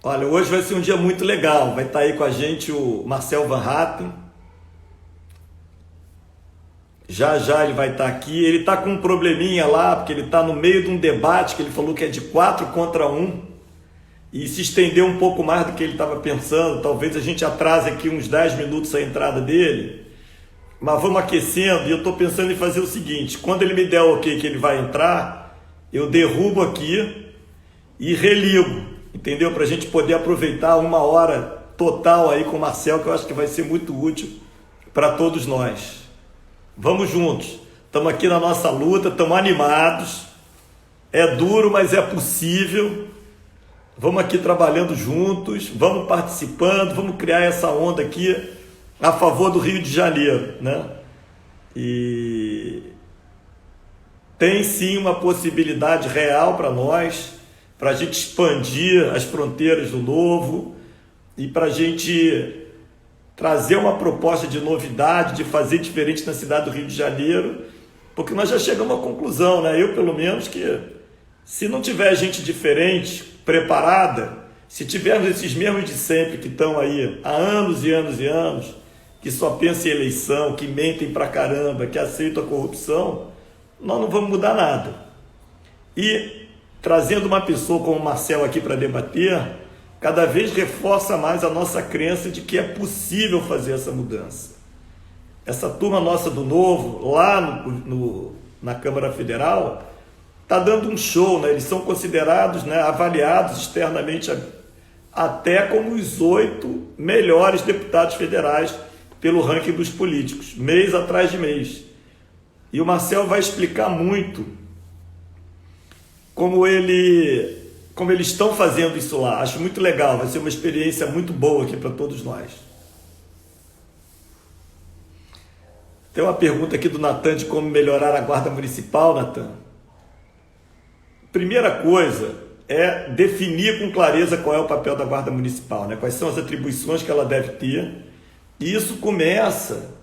Olha, hoje vai ser um dia muito legal. Vai estar aí com a gente o Marcel Van Hatten. Já já ele vai estar aqui. Ele está com um probleminha lá, porque ele está no meio de um debate que ele falou que é de 4 contra um e se estendeu um pouco mais do que ele estava pensando. Talvez a gente atrase aqui uns 10 minutos a entrada dele. Mas vamos aquecendo e eu estou pensando em fazer o seguinte: quando ele me der o ok que ele vai entrar, eu derrubo aqui e religo, entendeu? Para a gente poder aproveitar uma hora total aí com o Marcel, que eu acho que vai ser muito útil para todos nós. Vamos juntos. Estamos aqui na nossa luta, estamos animados. É duro, mas é possível. Vamos aqui trabalhando juntos, vamos participando, vamos criar essa onda aqui a favor do Rio de Janeiro, né? E tem sim uma possibilidade real para nós, para a gente expandir as fronteiras do novo e para a gente trazer uma proposta de novidade, de fazer diferente na cidade do Rio de Janeiro, porque nós já chegamos à conclusão, né? Eu, pelo menos, que se não tiver gente diferente, preparada, se tivermos esses mesmos de sempre que estão aí há anos e anos e anos, que só pensam em eleição, que mentem pra caramba, que aceitam a corrupção, nós não vamos mudar nada. E trazendo uma pessoa como o Marcel aqui para debater, cada vez reforça mais a nossa crença de que é possível fazer essa mudança. Essa turma nossa do Novo, lá na Câmara Federal, está dando um show, né? Eles são considerados, né, avaliados externamente até como os 8 melhores deputados federais pelo ranking dos políticos, mês atrás de mês. E o Marcel vai explicar muito como eles estão fazendo isso lá. Acho muito legal, vai ser uma experiência muito boa aqui para todos nós. Tem uma pergunta aqui do Natan de como melhorar a guarda municipal, Natan. Primeira coisa é definir com clareza qual é o papel da guarda municipal, né? Quais são as atribuições que ela deve ter. E isso começa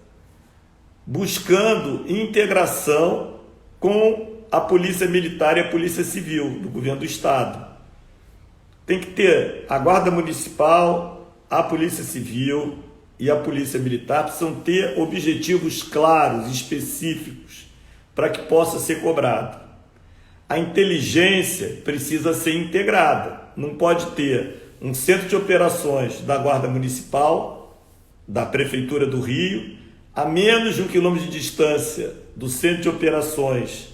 buscando integração com a polícia militar e a polícia civil do governo do estado. Tem que ter a guarda municipal, a polícia civil e a polícia militar precisam ter objetivos claros, específicos, para que possa ser cobrado. A inteligência precisa ser integrada. Não pode ter um centro de operações da Guarda Municipal, da Prefeitura do Rio, a menos de 1 quilômetro de distância do centro de operações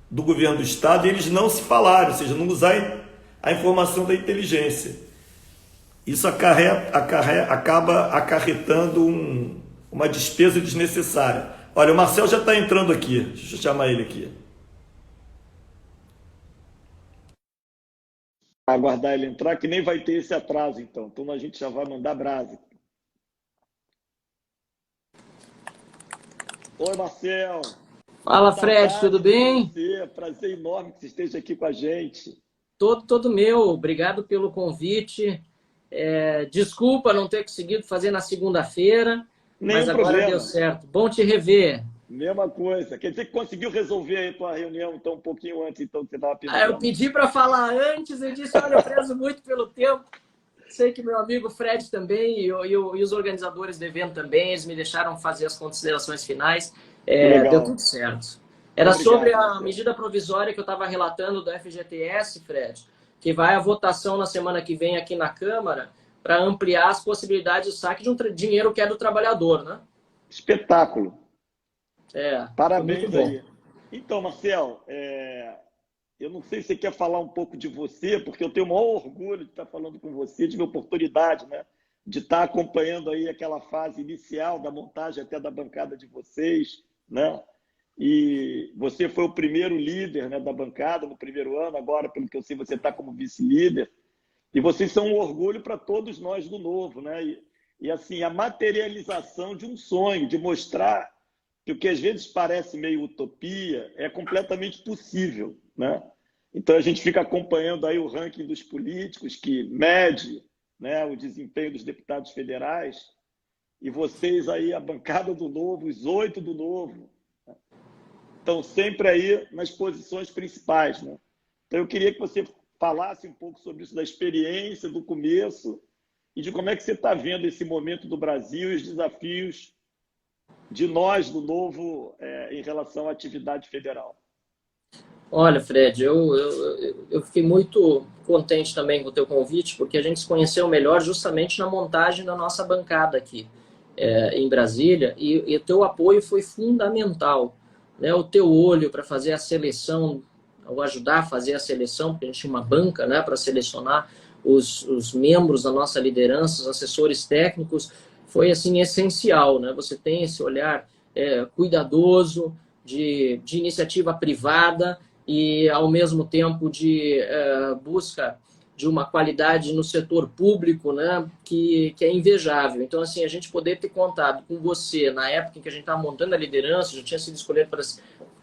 do governo do estado, e eles não se falarem, ou seja, não usar a informação da inteligência. Isso acaba acarretando uma despesa desnecessária. Olha, o Marcel já está entrando aqui. Deixa eu chamar ele aqui. Aguardar ele entrar, que nem vai ter esse atraso, então. Então a gente já vai mandar brasa. Oi, Marcel. Fala, Boa Fred, tudo tarde para bem? você. Prazer enorme que você esteja aqui com a gente. Todo meu, obrigado pelo convite. Desculpa não ter conseguido fazer na segunda-feira, mas Nenhum agora deu problema. certo. Bom te rever. Mesma coisa. Quer dizer que conseguiu resolver aí a tua reunião então, um pouquinho antes então, que você estava Eu pensando. pedi para falar antes, eu disse, olha, eu prezo muito pelo tempo. Sei que meu amigo Fred também e os organizadores do evento também, eles me deixaram fazer as considerações finais. Que Deu legal. tudo certo. Era sobre Obrigado, a Marcel. medida provisória que eu estava relatando do FGTS, Fred, que vai à votação na semana que vem aqui na Câmara para ampliar as possibilidades de saque de dinheiro que é do trabalhador, né? Espetáculo. Foi muito Parabéns bom. aí. Então, Marcel, eu não sei se você quer falar um pouco de você, porque eu tenho o maior orgulho de estar falando com você, tive a oportunidade, né, de estar acompanhando aí aquela fase inicial da montagem até da bancada de vocês, né? E você foi o primeiro líder, né, da bancada no primeiro ano, agora, pelo que eu sei, você está como vice-líder. E vocês são um orgulho para todos nós do Novo, né? E assim, a materialização de um sonho, de mostrar que o que às vezes parece meio utopia é completamente possível, né? Então a gente fica acompanhando aí o ranking dos políticos que mede, né, o desempenho dos deputados federais, e vocês aí, a bancada do Novo, os 8 do Novo, estão sempre aí nas posições principais, né? Então eu queria que você falasse um pouco sobre isso, da experiência, do começo, e de como é que você está vendo esse momento do Brasil e os desafios de nós, do Novo, em relação à atividade federal. Olha, Fred, eu fiquei muito contente também com o teu convite, porque a gente se conheceu melhor justamente na montagem da nossa bancada aqui em Brasília, e o teu apoio foi fundamental, né? O teu olho para fazer a seleção, ou ajudar a fazer a seleção, porque a gente tinha uma banca, né, para selecionar os membros da nossa liderança, os assessores técnicos, foi assim essencial, né? Você tem esse olhar cuidadoso de iniciativa privada e, ao mesmo tempo, de busca de uma qualidade no setor público, né, que é invejável. Então, assim, a gente poder ter contado com você na época em que a gente estava montando a liderança, já tinha sido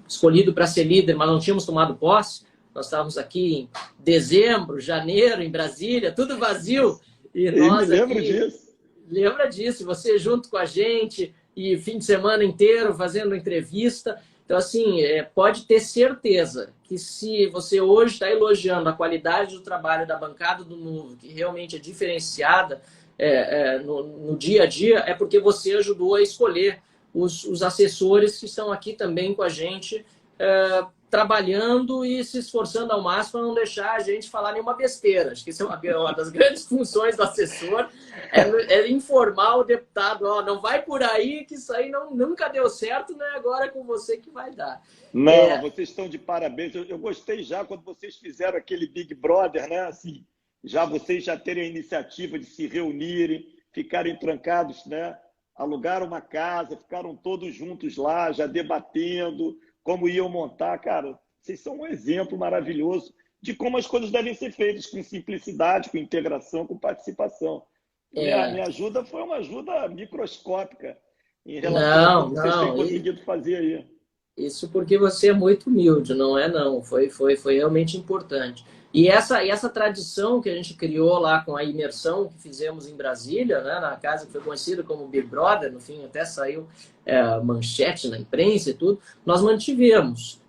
escolhido para ser líder, mas não tínhamos tomado posse. Nós estávamos aqui em dezembro, janeiro, em Brasília, tudo vazio. E nós me lembro aqui... disso. Lembra disso, você junto com a gente e fim de semana inteiro fazendo entrevista. Então, assim, pode ter certeza que se você hoje está elogiando a qualidade do trabalho da bancada do Novo, que realmente é diferenciada no dia a dia, é porque você ajudou a escolher os assessores que estão aqui também com a gente, trabalhando e se esforçando ao máximo para não deixar a gente falar nenhuma besteira. Acho que isso é uma das grandes funções do assessor, informar o deputado, não vai por aí, que isso aí nunca deu certo, né? Agora é com você que vai dar. Não, vocês estão de parabéns. Eu gostei já quando vocês fizeram aquele Big Brother, né? Assim, vocês já terem a iniciativa de se reunirem, ficarem trancados, né? Alugaram uma casa, ficaram todos juntos lá, já debatendo como iam montar. Cara, vocês são um exemplo maravilhoso de como as coisas devem ser feitas, com simplicidade, com integração, com participação. Minha ajuda foi uma ajuda microscópica em relação ao que vocês têm conseguido fazer aí. Isso porque você é muito humilde, não é não. Foi realmente importante. E essa tradição que a gente criou lá com a imersão que fizemos em Brasília, né, na casa que foi conhecida como Big Brother, no fim até saiu manchete na imprensa e tudo, nós mantivemos.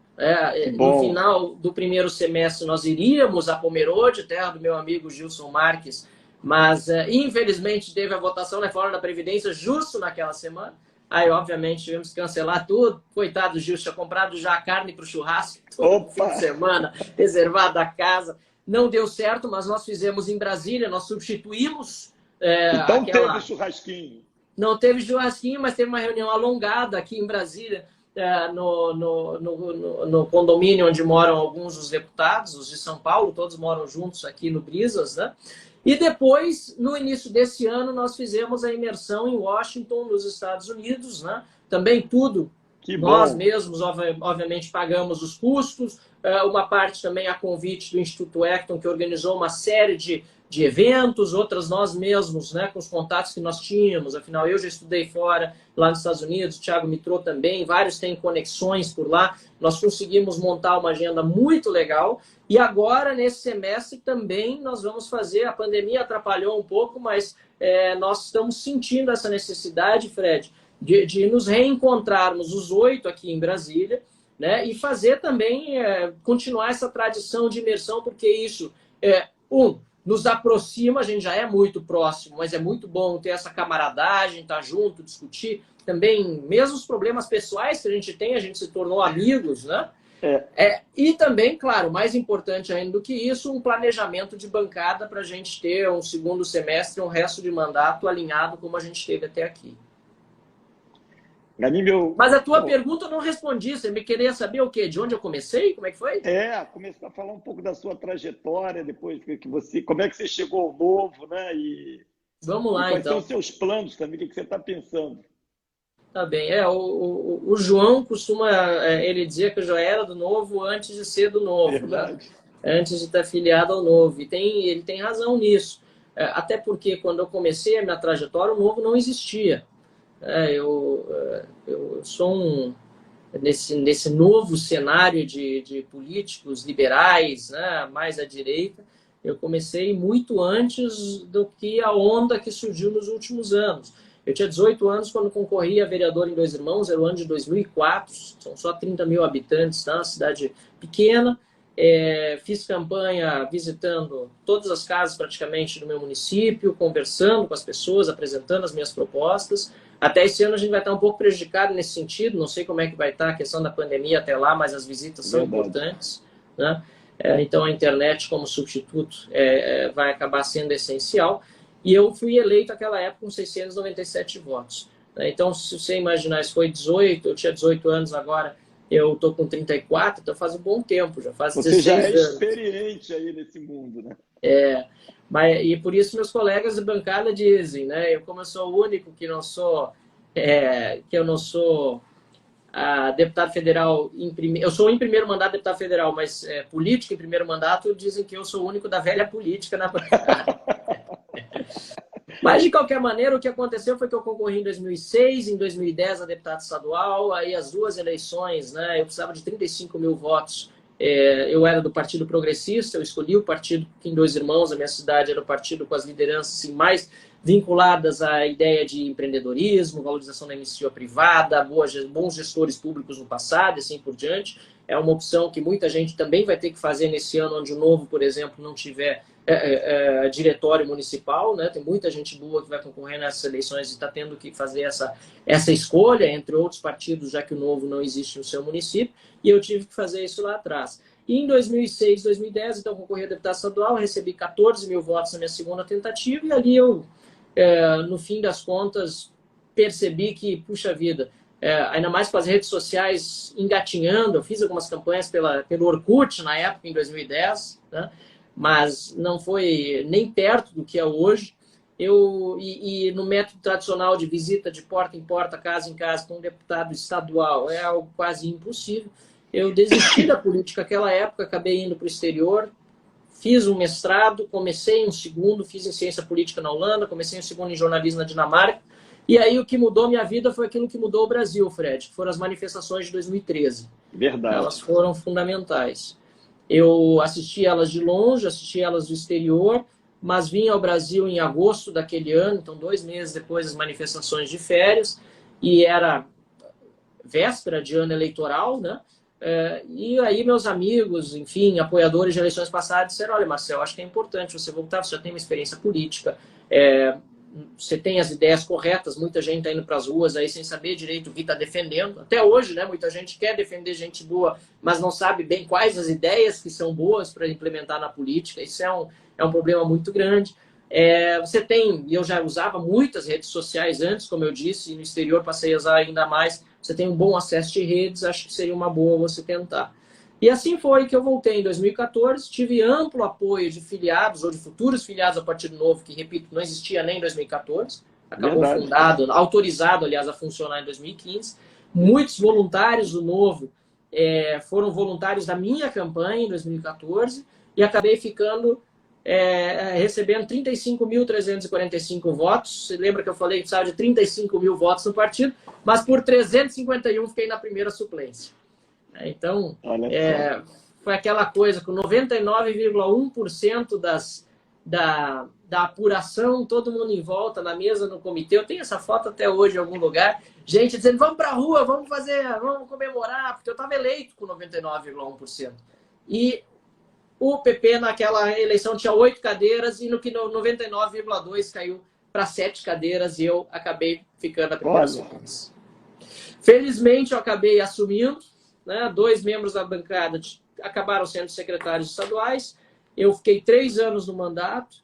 No final do primeiro semestre nós iríamos a Pomerode, terra do meu amigo Gilson Marques, mas infelizmente teve a votação na reforma da Previdência justo naquela semana. Aí, obviamente, tivemos que cancelar tudo. Coitado do Gil, tinha comprado já a carne para o churrasco todo fim de semana, reservado a casa. Não deu certo, mas nós fizemos em Brasília, nós substituímos então teve churrasquinho. Não teve churrasquinho, mas teve uma reunião alongada aqui em Brasília, no condomínio onde moram alguns dos deputados, os de São Paulo, todos moram juntos aqui no Brisas, né? E depois, no início desse ano, nós fizemos a imersão em Washington, nos Estados Unidos, né? Também tudo. Nós mesmos, obviamente, pagamos os custos. Uma parte também a convite do Instituto Ekton, que organizou uma série de eventos, outras nós mesmos, né, com os contatos que nós tínhamos. Afinal, eu já estudei fora, lá nos Estados Unidos, o Thiago Mitrô também, vários têm conexões por lá. Nós conseguimos montar uma agenda muito legal. E agora, nesse semestre, também nós vamos fazer, a pandemia atrapalhou um pouco, mas nós estamos sentindo essa necessidade, Fred, de nos reencontrarmos, os 8 aqui em Brasília, né, e fazer também, continuar essa tradição de imersão, porque isso, nos aproxima, a gente já é muito próximo, mas é muito bom ter essa camaradagem, estar junto, discutir. Também, mesmo os problemas pessoais que a gente tem, a gente se tornou amigos, né? E também, claro, mais importante ainda do que isso, um planejamento de bancada para a gente ter um segundo semestre, um resto de mandato alinhado como a gente teve até aqui. Mas a tua pergunta eu não respondi. Você me queria saber o quê? De onde eu comecei? Como é que foi? Começou a falar um pouco da sua trajetória, depois que você, como é que você chegou ao Novo, né? Vamos lá, quais então. Quais são os seus planos também? O que você está pensando? Tá bem. O João costuma ele dizer que eu já era do Novo antes de ser do Novo. Verdade. Né? Antes de estar filiado ao Novo. E ele tem razão nisso. Até porque quando eu comecei a minha trajetória, o Novo não existia. Eu sou nesse novo cenário de políticos liberais, né, mais à direita, eu comecei muito antes do que a onda que surgiu nos últimos anos. Eu tinha 18 anos quando concorri a vereador em Dois Irmãos, era o ano de 2004, são só 30 mil habitantes, tá? Uma cidade pequena, Fiz campanha visitando todas as casas praticamente do meu município, conversando com as pessoas, apresentando as minhas propostas. Até esse ano a gente vai estar um pouco prejudicado nesse sentido, não sei como é que vai estar a questão da pandemia até lá, mas as visitas são importantes, né? Então a internet como substituto vai acabar sendo essencial. E eu fui eleito naquela época com 697 votos. Então, se você imaginar, isso foi 18, eu tinha 18 anos agora, eu estou com 34, então faz um bom tempo, já faz 16 anos. Você já é experiente aí nesse mundo, né? E por isso meus colegas de bancada dizem, né? Como eu sou o único que não sou, deputado federal, eu sou em primeiro mandato deputado federal, mas político em primeiro mandato, dizem que eu sou o único da velha política na bancada. Mas, de qualquer maneira, o que aconteceu foi que eu concorri em 2006, em 2010 a deputado estadual, aí as duas eleições, né, eu precisava de 35 mil votos. Eu era do Partido Progressista, eu escolhi o partido que em Dois Irmãos, a minha cidade, era o partido com as lideranças assim, mais vinculadas à ideia de empreendedorismo, valorização da iniciativa privada, bons gestores públicos no passado e assim por diante. É uma opção que muita gente também vai ter que fazer nesse ano, onde o Novo, por exemplo, não tiver diretório municipal, né? Tem muita gente boa que vai concorrer nessas eleições e está tendo que fazer essa escolha, entre outros partidos, já que o Novo não existe no seu município, e eu tive que fazer isso lá atrás. E em 2006, 2010, então, concorri a deputado estadual, recebi 14 mil votos na minha segunda tentativa, e ali eu, no fim das contas, percebi que, puxa vida, ainda mais com as redes sociais engatinhando, eu fiz algumas campanhas pelo Orkut, na época, em 2010, né? Mas não foi nem perto do que é hoje. E no método tradicional de visita de porta em porta, casa em casa, com um deputado estadual, é algo quase impossível. Eu desisti da política naquela época, acabei indo para o exterior, fiz um mestrado, comecei um segundo, fiz em ciência política na Holanda, comecei um segundo em jornalismo na Dinamarca, e aí o que mudou minha vida foi aquilo que mudou o Brasil, Fred, que foram as manifestações de 2013. Verdade. Elas foram fundamentais. Eu assisti elas de longe, assisti elas do exterior, mas vim ao Brasil em agosto daquele ano, então 2 meses depois das manifestações de férias, e era véspera de ano eleitoral, né? E aí meus amigos, enfim, apoiadores de eleições passadas disseram, olha, Marcel, acho que é importante você voltar, você já tem uma experiência política, você tem as ideias corretas, muita gente está indo para as ruas aí sem saber direito o que está defendendo. Até hoje, né, muita gente quer defender gente boa, mas não sabe bem quais as ideias que são boas para implementar na política. Isso é um problema muito grande. Você tem, e eu já usava muitas redes sociais antes, como eu disse, e no exterior passei a usar ainda mais. Você tem um bom acesso de redes, acho que seria uma boa você tentar. E assim foi que eu voltei em 2014, tive amplo apoio de filiados ou de futuros filiados ao Partido Novo, que, repito, não existia nem em 2014, acabou fundado, autorizado, aliás, a funcionar em 2015. Muitos voluntários do Novo foram voluntários da minha campanha em 2014 e acabei recebendo 35.345 votos. Você lembra que eu falei que precisava de 35 mil votos no partido, mas por 351 fiquei na primeira suplência. Então, foi aquela coisa, com 99,1% da apuração, todo mundo em volta, na mesa, no comitê. Eu tenho essa foto até hoje em algum lugar. Gente dizendo, vamos para a rua, vamos comemorar, porque eu estava eleito com 99,1%. E o PP, naquela eleição, tinha 8 cadeiras, e no 99,2% caiu para 7 cadeiras, e eu acabei ficando a primeira suplência. Felizmente, eu acabei assumindo, né? 2 membros da bancada acabaram sendo secretários estaduais. Eu fiquei 3 anos no mandato,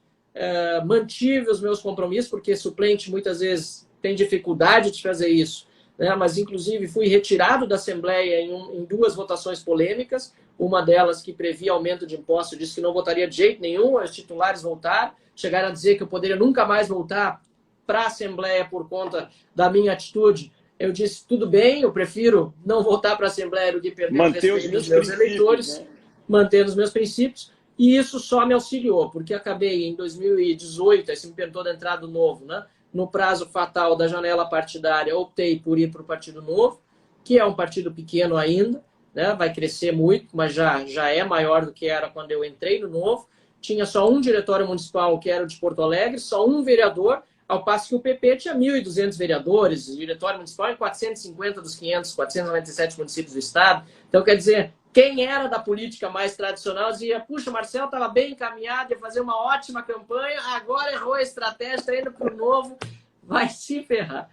mantive os meus compromissos, porque suplente muitas vezes tem dificuldade de fazer isso, né? Mas, inclusive, fui retirado da Assembleia em 2 votações polêmicas. Uma delas que previa aumento de impostos, disse que não votaria de jeito nenhum, os titulares voltaram, chegaram a dizer que eu poderia nunca mais voltar para a Assembleia por conta da minha atitude. Eu disse, tudo bem, eu prefiro não voltar para a Assembleia do que perder o respeito dos meus eleitores, né? Mantendo os meus princípios. E isso só me auxiliou, porque acabei em 2018, aí você me perguntou da entrada do Novo, né? No prazo fatal da janela partidária, optei por ir para o Partido Novo, que é um partido pequeno ainda, né? Vai crescer muito, mas já é maior do que era quando eu entrei no Novo. Tinha só um diretório municipal, que era o de Porto Alegre, só um vereador, ao passo que o PP tinha 1.200 vereadores, o diretório municipal em 450 dos 497 municípios do estado. Então, quer dizer, quem era da política mais tradicional dizia, puxa, Marcelo estava bem encaminhado, ia fazer uma ótima campanha, agora errou a estratégia, está indo para o Novo, vai se ferrar.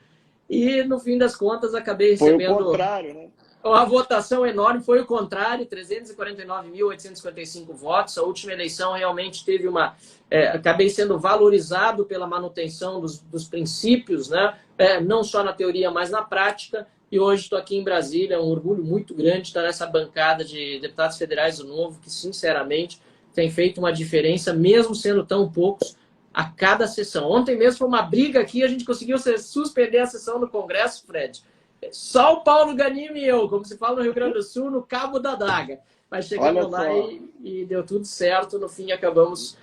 E, no fim das contas, acabei recebendo... Foi o contrário, né? A votação enorme, foi o contrário, 349.855 votos. A última eleição realmente teve uma... acabei sendo valorizado pela manutenção dos princípios, né? Não só na teoria, mas na prática. E hoje estou aqui em Brasília, é um orgulho muito grande estar nessa bancada de deputados federais do Novo, que, sinceramente, tem feito uma diferença, mesmo sendo tão poucos, a cada sessão. Ontem mesmo foi uma briga aqui, a gente conseguiu suspender a sessão no Congresso, Fred. Só o Paulo Ganimi e eu, como se fala no Rio Grande do Sul, no cabo da daga. Mas chegamos lá e deu tudo certo. No fim, acabamos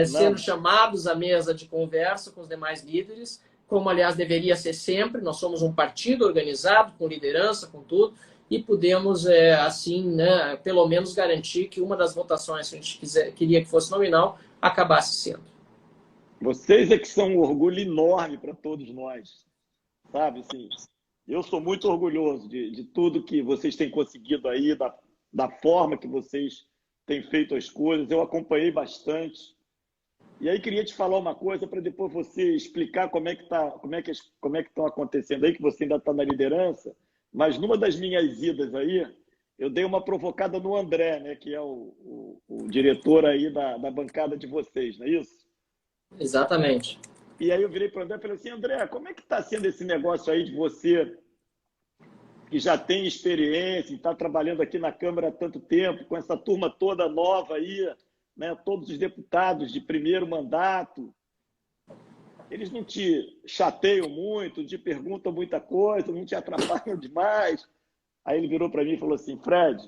sendo chamados à mesa de conversa com os demais líderes, como, aliás, deveria ser sempre. Nós somos um partido organizado, com liderança, com tudo, e pudemos, assim, né, pelo menos garantir que uma das votações que a gente queria que fosse nominal acabasse sendo. Vocês é que são um orgulho enorme para todos nós, sabe? Assim, eu sou muito orgulhoso de tudo que vocês têm conseguido aí, da forma que vocês têm feito as coisas. Eu acompanhei bastante. E aí queria te falar uma coisa para depois você explicar como é que estão acontecendo aí, que você ainda está na liderança. Mas numa das minhas idas aí, eu dei uma provocada no André, né, que é o diretor aí da bancada de vocês, não é isso? Exatamente. E aí eu virei para o André e falei assim, André, como é que está sendo esse negócio aí de você, que já tem experiência e está trabalhando aqui na Câmara há tanto tempo, com essa turma toda nova aí, né, todos os deputados de primeiro mandato, eles não te chateiam muito, te perguntam muita coisa, não te atrapalham demais. Aí ele virou para mim e falou assim, Fred,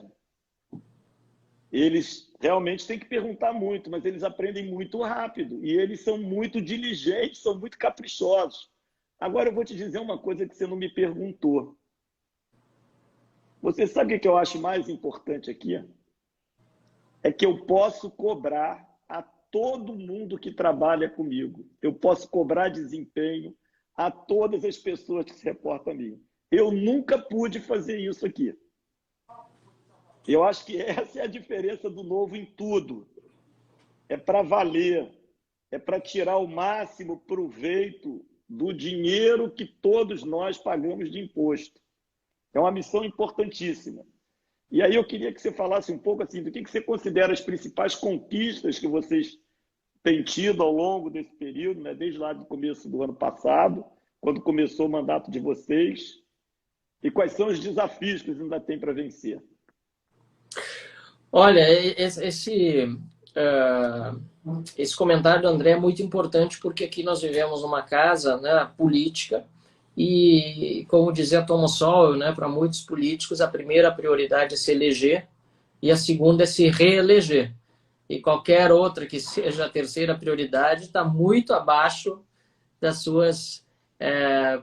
eles realmente têm que perguntar muito, mas eles aprendem muito rápido e eles são muito diligentes, são muito caprichosos. Agora eu vou te dizer uma coisa que você não me perguntou. Você sabe o que eu acho mais importante aqui? É que eu posso cobrar a todo mundo que trabalha comigo. Eu posso cobrar desempenho a todas as pessoas que se reportam a mim. Eu nunca pude fazer isso aqui. Eu acho que essa é a diferença do Novo em tudo. É para valer, é para tirar o máximo proveito do dinheiro que todos nós pagamos de imposto. É uma missão importantíssima. E aí eu queria que você falasse um pouco assim, do que você considera as principais conquistas que vocês têm tido ao longo desse período, né, desde lá do começo do ano passado, quando começou o mandato de vocês, e quais são os desafios que ainda tem para vencer. Olha, esse comentário do André é muito importante porque aqui nós vivemos numa casa, né, política e, como dizia Thomas Sowell, né, para muitos políticos a primeira prioridade é se eleger e a segunda é se reeleger. E qualquer outra que seja a terceira prioridade está muito abaixo das suas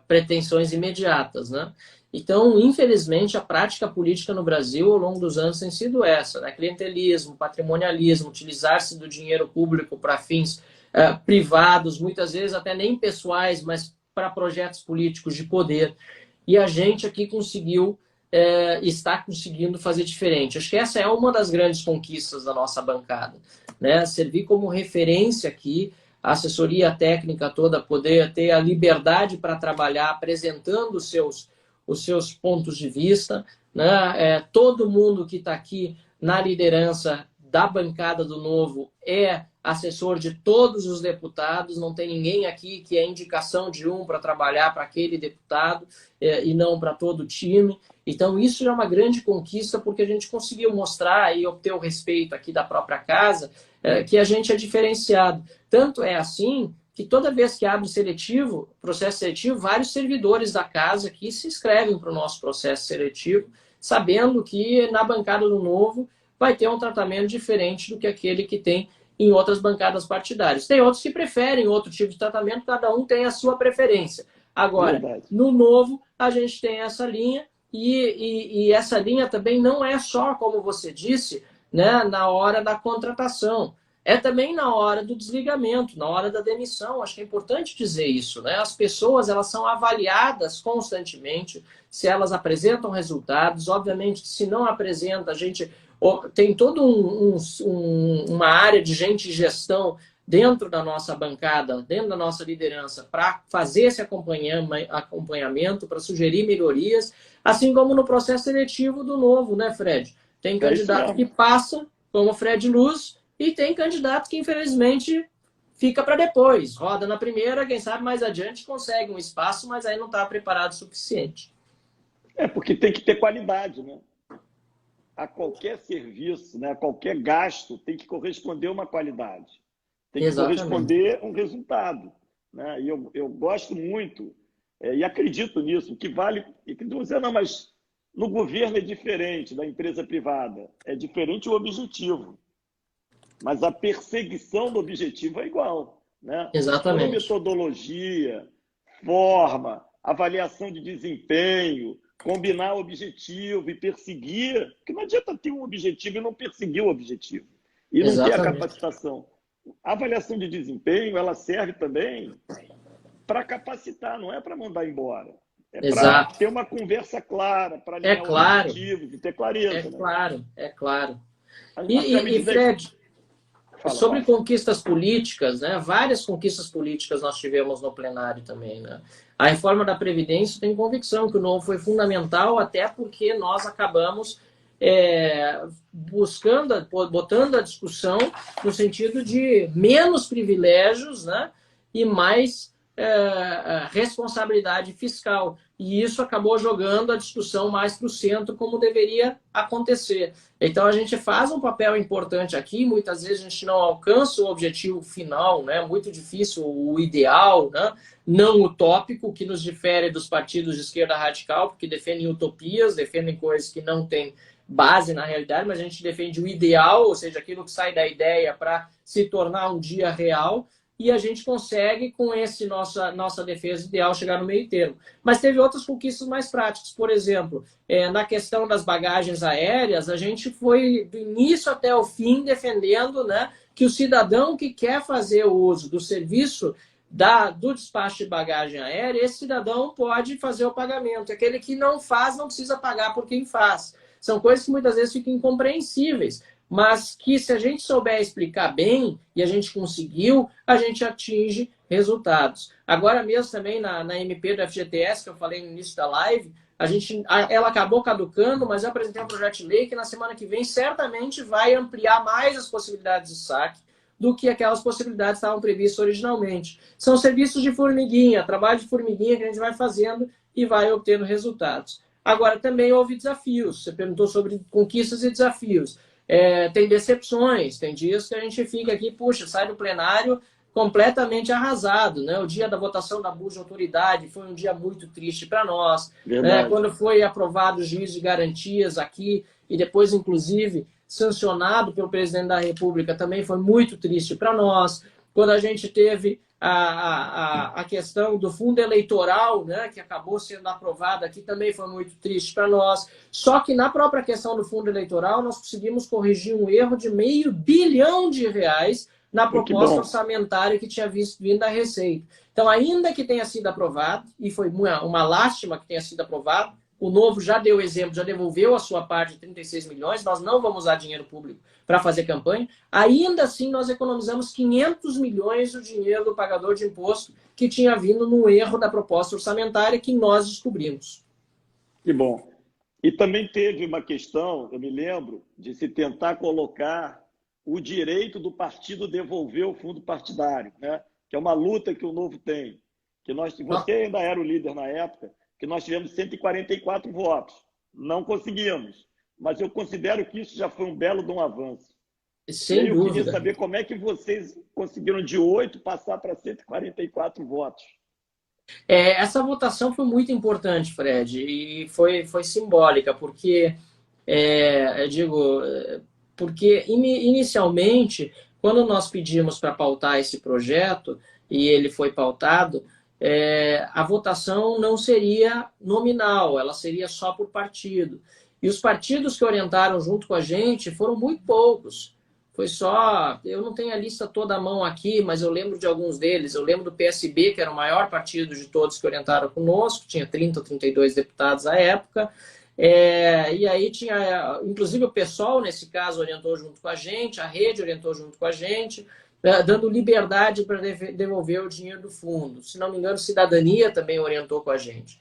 pretensões imediatas, né? Então, infelizmente, a prática política no Brasil ao longo dos anos tem sido essa, né? Clientelismo, patrimonialismo, utilizar-se do dinheiro público para fins privados, muitas vezes até nem pessoais, mas para projetos políticos de poder. E a gente aqui está conseguindo fazer diferente. Acho que essa é uma das grandes conquistas da nossa bancada, né? Servir como referência aqui, a assessoria técnica toda poder ter a liberdade para trabalhar apresentando os seus pontos de vista, né? Todo mundo que está aqui na liderança da bancada do Novo é assessor de todos os deputados, não tem ninguém aqui que é indicação de um para trabalhar para aquele deputado e não para todo o time. Então isso é uma grande conquista porque a gente conseguiu mostrar e obter o respeito aqui da própria casa que a gente é diferenciado. Tanto é assim que toda vez que abre processo seletivo, vários servidores da casa aqui se inscrevem para o nosso processo seletivo, sabendo que na bancada do Novo vai ter um tratamento diferente do que aquele que tem em outras bancadas partidárias. Tem outros que preferem outro tipo de tratamento, cada um tem a sua preferência. Agora, verdade, no Novo, a gente tem essa linha, e essa linha também não é só, como você disse, né, na hora da contratação. É também na hora do desligamento, na hora da demissão. Acho que é importante dizer isso, né? As pessoas, elas são avaliadas constantemente se elas apresentam resultados. Obviamente, se não apresenta, a gente tem toda uma área de gente de gestão dentro da nossa bancada, dentro da nossa liderança, para fazer esse acompanhamento, para sugerir melhorias, assim como no processo seletivo do novo, né, Fred? Tem candidato que passa, como o Fred Luz, e tem candidato que, infelizmente, fica para depois. Roda na primeira, quem sabe mais adiante consegue um espaço, mas aí não está preparado o suficiente. Porque tem que ter qualidade, né? A qualquer serviço, né, a qualquer gasto, tem que corresponder uma qualidade. Tem que corresponder um resultado. Né? E eu gosto muito, e acredito nisso, que vale... E que não dizer, não, mas no governo é diferente da empresa privada. É diferente o objetivo. Mas a perseguição do objetivo é igual. Né? Exatamente. Toda metodologia, forma, avaliação de desempenho, combinar objetivo e perseguir, porque não adianta ter um objetivo e não perseguir o objetivo. E não ter a capacitação. A avaliação de desempenho, ela serve também para capacitar, não é para mandar embora. É para ter uma conversa clara, para alinhar objetivos e ter clareza. É claro. E Fred, sobre conquistas políticas, né? Várias conquistas políticas nós tivemos no plenário também. Né? A reforma da Previdência, tem convicção que o novo foi fundamental, até porque nós acabamos botando a discussão no sentido de menos privilégios, né? E mais responsabilidade fiscal. E isso acabou jogando a discussão mais para o centro, como deveria acontecer. Então, a gente faz um papel importante aqui, muitas vezes a gente não alcança o objetivo final, né? Muito difícil, o ideal, né? Não utópico, que nos difere dos partidos de esquerda radical, porque defendem utopias, defendem coisas que não têm base na realidade, mas a gente defende o ideal, ou seja, aquilo que sai da ideia para se tornar um dia real, e a gente consegue, com esse nossa defesa ideal, chegar no meio termo. Mas teve outras conquistas mais práticas. Por exemplo, na questão das bagagens aéreas, a gente foi do início até o fim defendendo, né, que o cidadão que quer fazer o uso do serviço do despacho de bagagem aérea, esse cidadão pode fazer o pagamento. Aquele que não faz, não precisa pagar por quem faz. São coisas que muitas vezes ficam incompreensíveis, mas que se a gente souber explicar bem, e a gente conseguiu, a gente atinge resultados. Agora mesmo também na MP do FGTS, que eu falei no início da live, ela acabou caducando, mas eu apresentei um projeto de lei que na semana que vem certamente vai ampliar mais as possibilidades de saque do que aquelas possibilidades que estavam previstas originalmente. São serviços de formiguinha, trabalho de formiguinha que a gente vai fazendo e vai obtendo resultados. Agora, também houve desafios. Você perguntou sobre conquistas e desafios. Tem decepções, tem dias que a gente fica aqui, puxa, sai do plenário completamente arrasado. Né? O dia da votação da abuso de autoridade foi um dia muito triste para nós. Né? Quando foi aprovado o juízo de garantias aqui, e depois, inclusive, sancionado pelo presidente da República, também foi muito triste para nós. Quando a gente teve a questão do fundo eleitoral, né, que acabou sendo aprovado aqui, também foi muito triste para nós. Só que na própria questão do fundo eleitoral, nós conseguimos corrigir um erro de R$500 bilhão na proposta orçamentária que tinha vindo da Receita. Então, ainda que tenha sido aprovado, e foi uma lástima que tenha sido aprovado, o Novo já deu exemplo, já devolveu a sua parte de 36 milhões, nós não vamos usar dinheiro público para fazer campanha. Ainda assim, nós economizamos 500 milhões do dinheiro do pagador de imposto que tinha vindo num erro da proposta orçamentária que nós descobrimos. Que bom. E também teve uma questão, eu me lembro, de se tentar colocar o direito do partido devolver o fundo partidário, né? Que é uma luta que o Novo tem. Você ainda era o líder na época, que nós tivemos 144 votos. Não conseguimos. Mas eu considero que isso já foi um belo de um avanço. Sem dúvida. Eu queria saber como é que vocês conseguiram de 8 passar para 144 votos. Essa votação foi muito importante, Fred, e foi simbólica, porque, porque inicialmente, quando nós pedimos para pautar esse projeto, e ele foi pautado, a votação não seria nominal, ela seria só por partido. E os partidos que orientaram junto com a gente foram muito poucos. Foi só... Eu não tenho a lista toda à mão aqui, mas eu lembro de alguns deles. Eu lembro do PSB, que era o maior partido de todos que orientaram conosco, tinha 30 ou 32 deputados à época. E aí tinha, inclusive o pessoal, nesse caso, orientou junto com a gente, a rede orientou junto com a gente, dando liberdade para devolver o dinheiro do fundo. Se não me engano, Cidadania também orientou com a gente.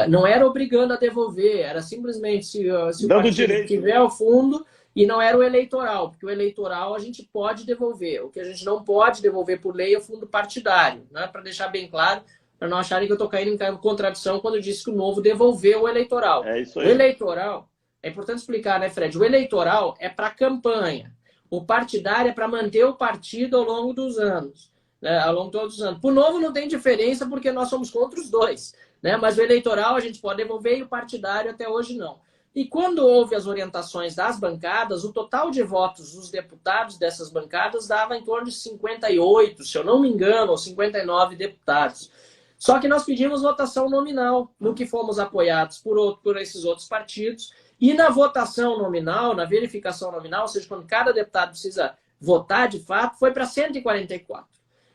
Não era obrigando a devolver, era simplesmente se o Dando partido direito, tiver o fundo, e não era o eleitoral, porque o eleitoral a gente pode devolver. O que a gente não pode devolver por lei é o fundo partidário, né? Para deixar bem claro, para não acharem que eu estou caindo em contradição quando eu disse que o Novo devolveu o eleitoral. é isso O aí. eleitoral, é importante explicar, né, Fred? O eleitoral é para campanha. O partidário é para manter o partido ao longo dos anos, né? Ao longo de todos os anos. Para o Novo não tem diferença, porque nós somos contra os dois, né? Mas o eleitoral a gente pode devolver e o partidário até hoje não. E quando houve as orientações das bancadas, o total de votos dos deputados dessas bancadas dava em torno de 58, se eu não me engano, ou 59 deputados. Só que nós pedimos votação nominal, no que fomos apoiados por esses outros partidos. E na votação nominal, na verificação nominal, ou seja, quando cada deputado precisa votar de fato, foi para 144.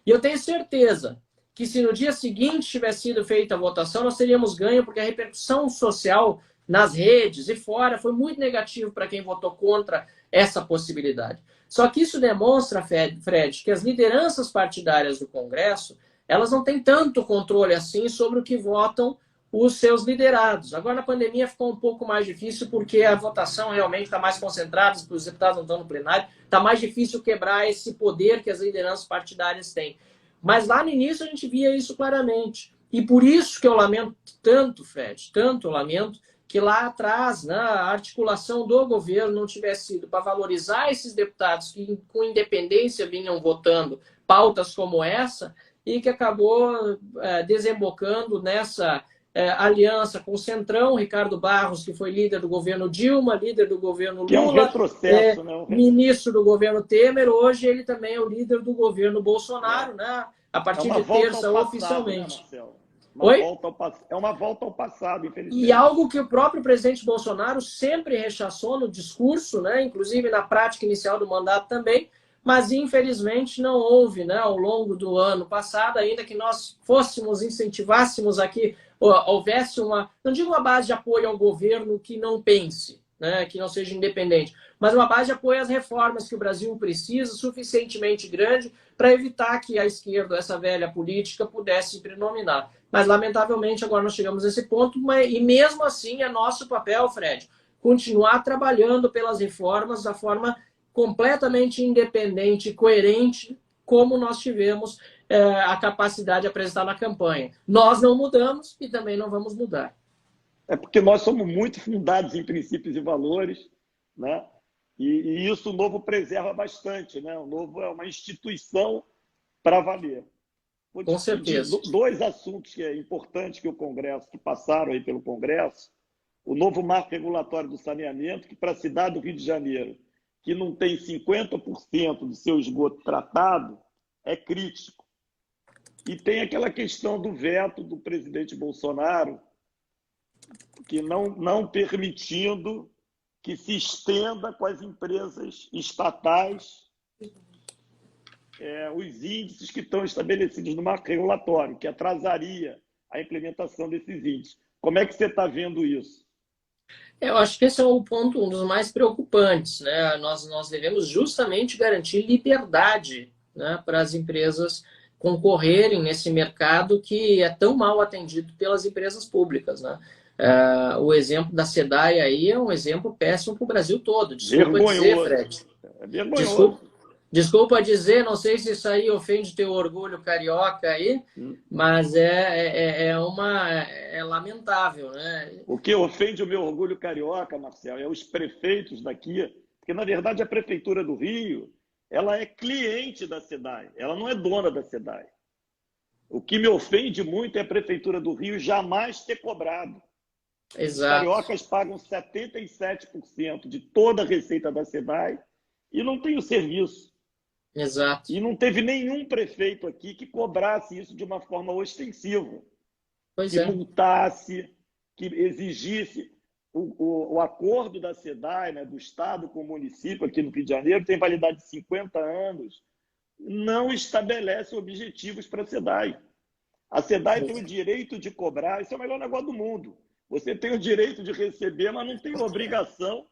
E eu tenho certeza que se no dia seguinte tivesse sido feita a votação, nós teríamos ganho, porque a repercussão social nas redes e fora foi muito negativo para quem votou contra essa possibilidade. Só que isso demonstra, Fred, que as lideranças partidárias do Congresso, elas não têm tanto controle assim sobre o que votam os seus liderados. Agora, na pandemia, ficou um pouco mais difícil, porque a votação realmente está mais concentrada, os deputados não estão no plenário, está mais difícil quebrar esse poder que as lideranças partidárias têm. Mas lá no início a gente via isso claramente. E por isso que eu lamento tanto, Fred, tanto lamento, que lá atrás, né, a articulação do governo não tivesse sido para valorizar esses deputados que com independência vinham votando pautas como essa, e que acabou desembocando nessa aliança com o Centrão, Ricardo Barros, que foi líder do governo Dilma, líder do governo Lula, que é um retrocesso, né? Ministro do governo Temer, hoje ele também é o líder do governo Bolsonaro, né? A partir de terça, oficialmente. Né, Oi? É uma volta ao passado, infelizmente. E algo que o próprio presidente Bolsonaro sempre rechaçou no discurso, né? Inclusive na prática inicial do mandato também, mas infelizmente não houve, né, ao longo do ano passado, ainda que nós incentivássemos aqui, houvesse não digo uma base de apoio ao governo que não pense, né, que não seja independente, mas uma base de apoio às reformas que o Brasil precisa, suficientemente grande para evitar que a esquerda, essa velha política, pudesse predominar. Mas, lamentavelmente, agora nós chegamos a esse ponto, e mesmo assim é nosso papel, Fred, continuar trabalhando pelas reformas da forma completamente independente e coerente, como nós tivemos a capacidade de apresentar na campanha. Nós não mudamos e também não vamos mudar. É porque nós somos muito fundados em princípios e valores, né? E isso o Novo preserva bastante, né? O Novo é uma instituição para valer. Com certeza. Dois assuntos que é importante que que passaram aí pelo Congresso: o novo marco regulatório do saneamento, que para a cidade do Rio de Janeiro, que não tem 50% do seu esgoto tratado, é crítico. E tem aquela questão do veto do presidente Bolsonaro, que não permitindo que se estenda com as empresas estatais os índices que estão estabelecidos no marco regulatório, que atrasaria a implementação desses índices. Como é que você está vendo isso? Eu acho que esse é um ponto, um dos mais preocupantes, né? Nós devemos justamente garantir liberdade, né, para as empresas concorrerem nesse mercado que é tão mal atendido pelas empresas públicas, né? O exemplo da SEDAI aí é um exemplo péssimo para o Brasil todo. Desculpa dizer, Fred. É vergonhoso. Desculpa dizer, não sei se isso aí ofende teu orgulho carioca aí, mas é lamentável, né? O que ofende o meu orgulho carioca, Marcelo, é os prefeitos daqui, porque, na verdade, a Prefeitura do Rio, ela é cliente da SEDAI, ela não é dona da SEDAI. O que me ofende muito é a Prefeitura do Rio jamais ter cobrado. Exato. Os cariocas pagam 77% de toda a receita da SEDAI e não tem o serviço. Exato. E não teve nenhum prefeito aqui que cobrasse isso de uma forma ostensiva. Que multasse, que exigisse. O acordo da SEDAI, né, do Estado com o município aqui no Rio de Janeiro, tem validade de 50 anos, não estabelece objetivos para a SEDAI. A SEDAI tem o direito de cobrar, isso é o melhor negócio do mundo. Você tem o direito de receber, mas não tem obrigação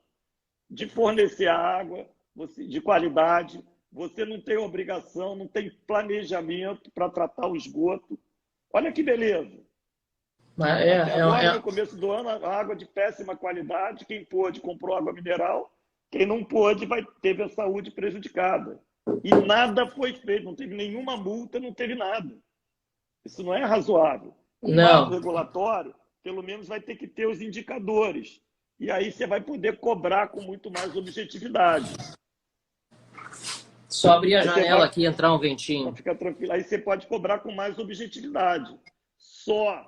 de fornecer água de qualidade. Você não tem obrigação, não tem planejamento para tratar o esgoto. Olha que beleza. Até agora, no começo do ano, a água de péssima qualidade. Quem pôde comprou água mineral. Quem não pôde teve a saúde prejudicada. E nada foi feito, não teve nenhuma multa, não teve nada. Isso não é razoável. O marco regulatório, pelo menos, vai ter que ter os indicadores. E aí você vai poder cobrar com muito mais objetividade. Só abrir a janela aqui e entrar um ventinho. Fica tranquilo. Aí você pode cobrar com mais objetividade. Só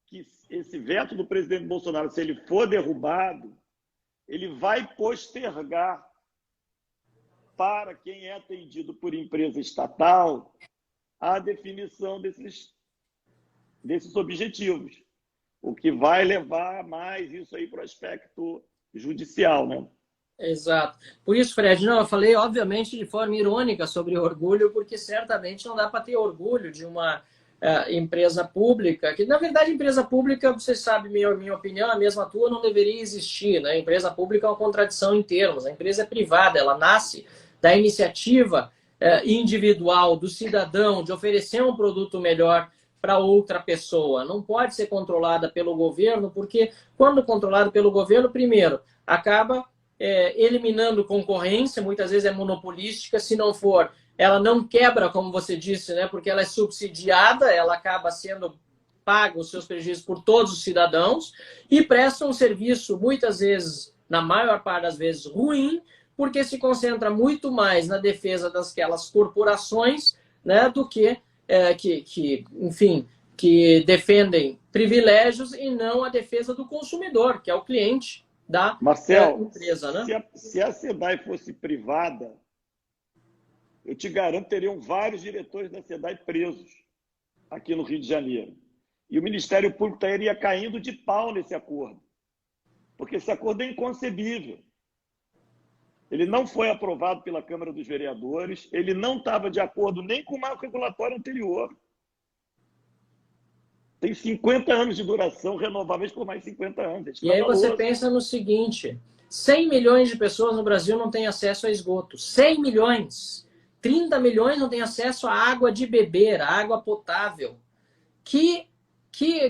que esse veto do presidente Bolsonaro, se ele for derrubado, ele vai postergar para quem é atendido por empresa estatal a definição desses objetivos, o que vai levar mais isso aí para o aspecto judicial, né? Exato. Por isso, Fred, eu falei, obviamente, de forma irônica sobre orgulho, porque certamente não dá para ter orgulho de uma empresa pública, que, na verdade, empresa pública, você sabe, minha opinião, a mesma tua, não deveria existir, né? A empresa pública é uma contradição em termos. A empresa é privada, ela nasce da iniciativa individual do cidadão de oferecer um produto melhor para outra pessoa. Não pode ser controlada pelo governo, porque quando controlada pelo governo, primeiro, acaba eliminando concorrência, muitas vezes é monopolística, se não for, ela não quebra, como você disse, né, porque ela é subsidiada, ela acaba sendo paga os seus prejuízos por todos os cidadãos e presta um serviço, muitas vezes, na maior parte das vezes, ruim, porque se concentra muito mais na defesa daquelas corporações, né, do que enfim, que defendem privilégios e não a defesa do consumidor, que é o cliente da empresa. Né? Se a SEDAI fosse privada, eu te garanto, teriam vários diretores da SEDAI presos aqui no Rio de Janeiro. E o Ministério Público estaria caindo de pau nesse acordo, porque esse acordo é inconcebível. Ele não foi aprovado pela Câmara dos Vereadores, ele não estava de acordo nem com o marco regulatório anterior. Tem 50 anos de duração, renováveis por mais 50 anos. E aí você pensa no seguinte, 100 milhões de pessoas no Brasil não têm acesso a esgoto. 100 milhões! 30 milhões não têm acesso à água de beber, à água potável. Que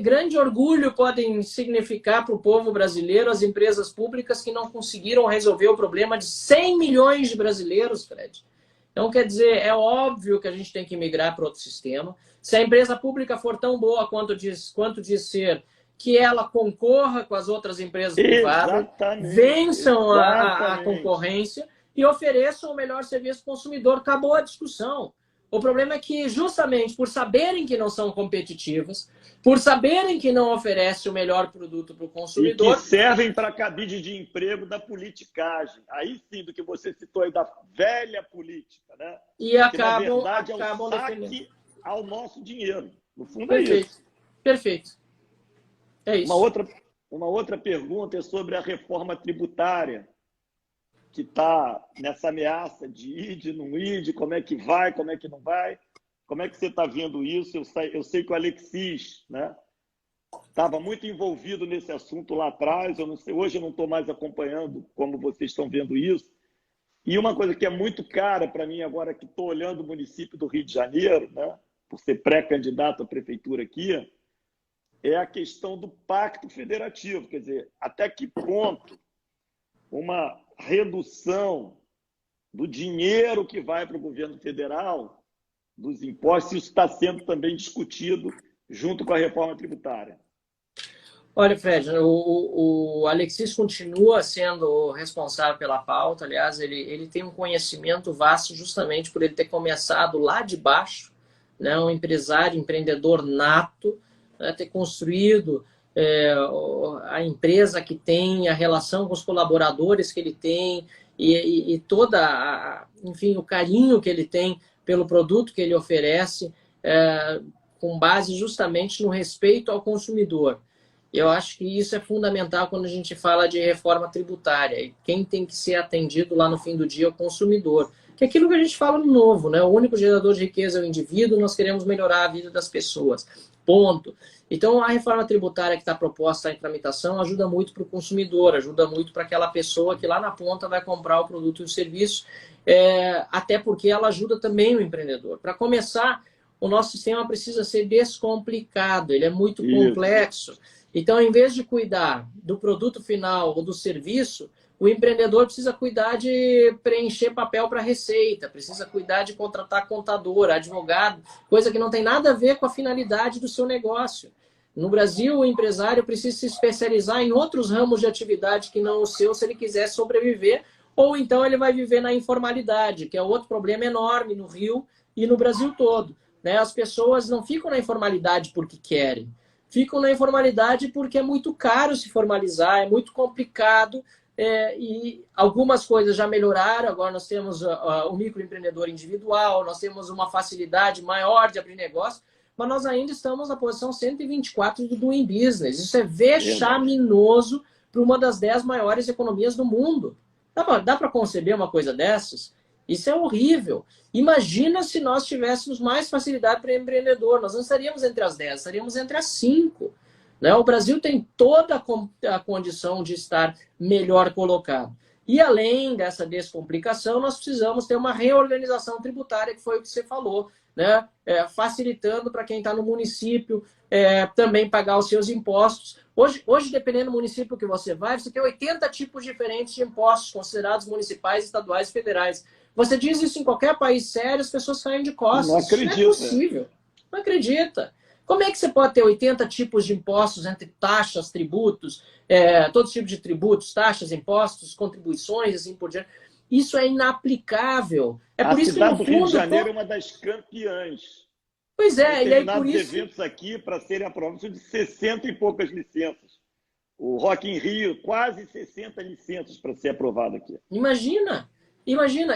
grande orgulho podem significar para o povo brasileiro as empresas públicas que não conseguiram resolver o problema de 100 milhões de brasileiros, Fred. Então, quer dizer, é óbvio que a gente tem que migrar para outro sistema. Se a empresa pública for tão boa quanto diz ser, que ela concorra com as outras empresas privadas, vençam a concorrência e ofereçam o melhor serviço ao consumidor. Acabou a discussão. O problema é que, justamente por saberem que não são competitivas, por saberem que não oferecem o melhor produto para o consumidor... E que servem para cabide de emprego da politicagem. Aí sim, do que você citou aí, da velha política, né? E acabam, que, na verdade, é um saque ao nosso dinheiro. No fundo, é isso. Perfeito. É isso. Uma outra pergunta é sobre a reforma tributária, que está nessa ameaça de ir, de não ir, de como é que vai, como é que não vai. Como é que você está vendo isso? Eu sei que o Alexis, né, estava muito envolvido nesse assunto lá atrás. Eu não sei, hoje eu não estou mais acompanhando como vocês estão vendo isso. E uma coisa que é muito cara para mim agora, que estou olhando o município do Rio de Janeiro, né, por ser pré-candidato à prefeitura aqui, é a questão do pacto federativo. Quer dizer, até que ponto uma redução do dinheiro que vai para o governo federal, dos impostos, isso está sendo também discutido junto com a reforma tributária. Olha, Fred, o Alexis continua sendo responsável pela pauta. Aliás, ele tem um conhecimento vasto justamente por ele ter começado lá de baixo, né, um empresário, empreendedor nato, né, ter construído a empresa que tem, a relação com os colaboradores que ele tem e toda, enfim, o carinho que ele tem pelo produto que ele oferece, com base justamente no respeito ao consumidor. Eu acho que isso é fundamental quando a gente fala de reforma tributária. E quem tem que ser atendido lá no fim do dia é o consumidor. que é aquilo que a gente fala no Novo, né? O único gerador de riqueza é o indivíduo, nós queremos melhorar a vida das pessoas. Ponto. Então, a reforma tributária que está proposta em tramitação ajuda muito para o consumidor, ajuda muito para aquela pessoa que lá na ponta vai comprar o produto e o serviço, até porque ela ajuda também o empreendedor. Para começar, o nosso sistema precisa ser descomplicado, ele é muito complexo. Então, em vez de cuidar do produto final ou do serviço, o empreendedor precisa cuidar de preencher papel para receita, precisa cuidar de contratar contador, advogado, coisa que não tem nada a ver com a finalidade do seu negócio. No Brasil, o empresário precisa se especializar em outros ramos de atividade que não o seu, se ele quiser sobreviver, ou então ele vai viver na informalidade, que é outro problema enorme no Rio e no Brasil todo. Né? As pessoas não ficam na informalidade porque querem, ficam na informalidade porque é muito caro se formalizar, é muito complicado, e algumas coisas já melhoraram. Agora nós temos o microempreendedor individual, nós temos uma facilidade maior de abrir negócio, mas nós ainda estamos na posição 124 do Doing Business. Isso é vexaminoso para uma das 10 maiores economias do mundo. Dá para conceber uma coisa dessas? Isso é horrível. Imagina se nós tivéssemos mais facilidade para empreendedor. Nós não estaríamos entre as 10, estaríamos entre as 5. Né? O Brasil tem toda a condição de estar melhor colocado. E além dessa descomplicação, nós precisamos ter uma reorganização tributária, que foi o que você falou, né? Facilitando para quem está no município também pagar os seus impostos. Hoje, dependendo do município que você vai, você tem 80 tipos diferentes de impostos considerados municipais, estaduais e federais. Você diz isso em qualquer país sério, as pessoas saem de costas. Não acredito. Não é possível. Não acredita. Como é que você pode ter 80 tipos de impostos entre taxas, tributos, todos os tipos de tributos, taxas, impostos, contribuições, assim por diante? Isso é inaplicável. É por isso que, no fundo, a cidade do Rio de Janeiro é uma das campeãs. Pois é, e aí por isso... isso... eventos aqui, para serem aprovados, de 60 e poucas licenças. O Rock in Rio, quase 60 licenças para ser aprovado aqui. Imagina,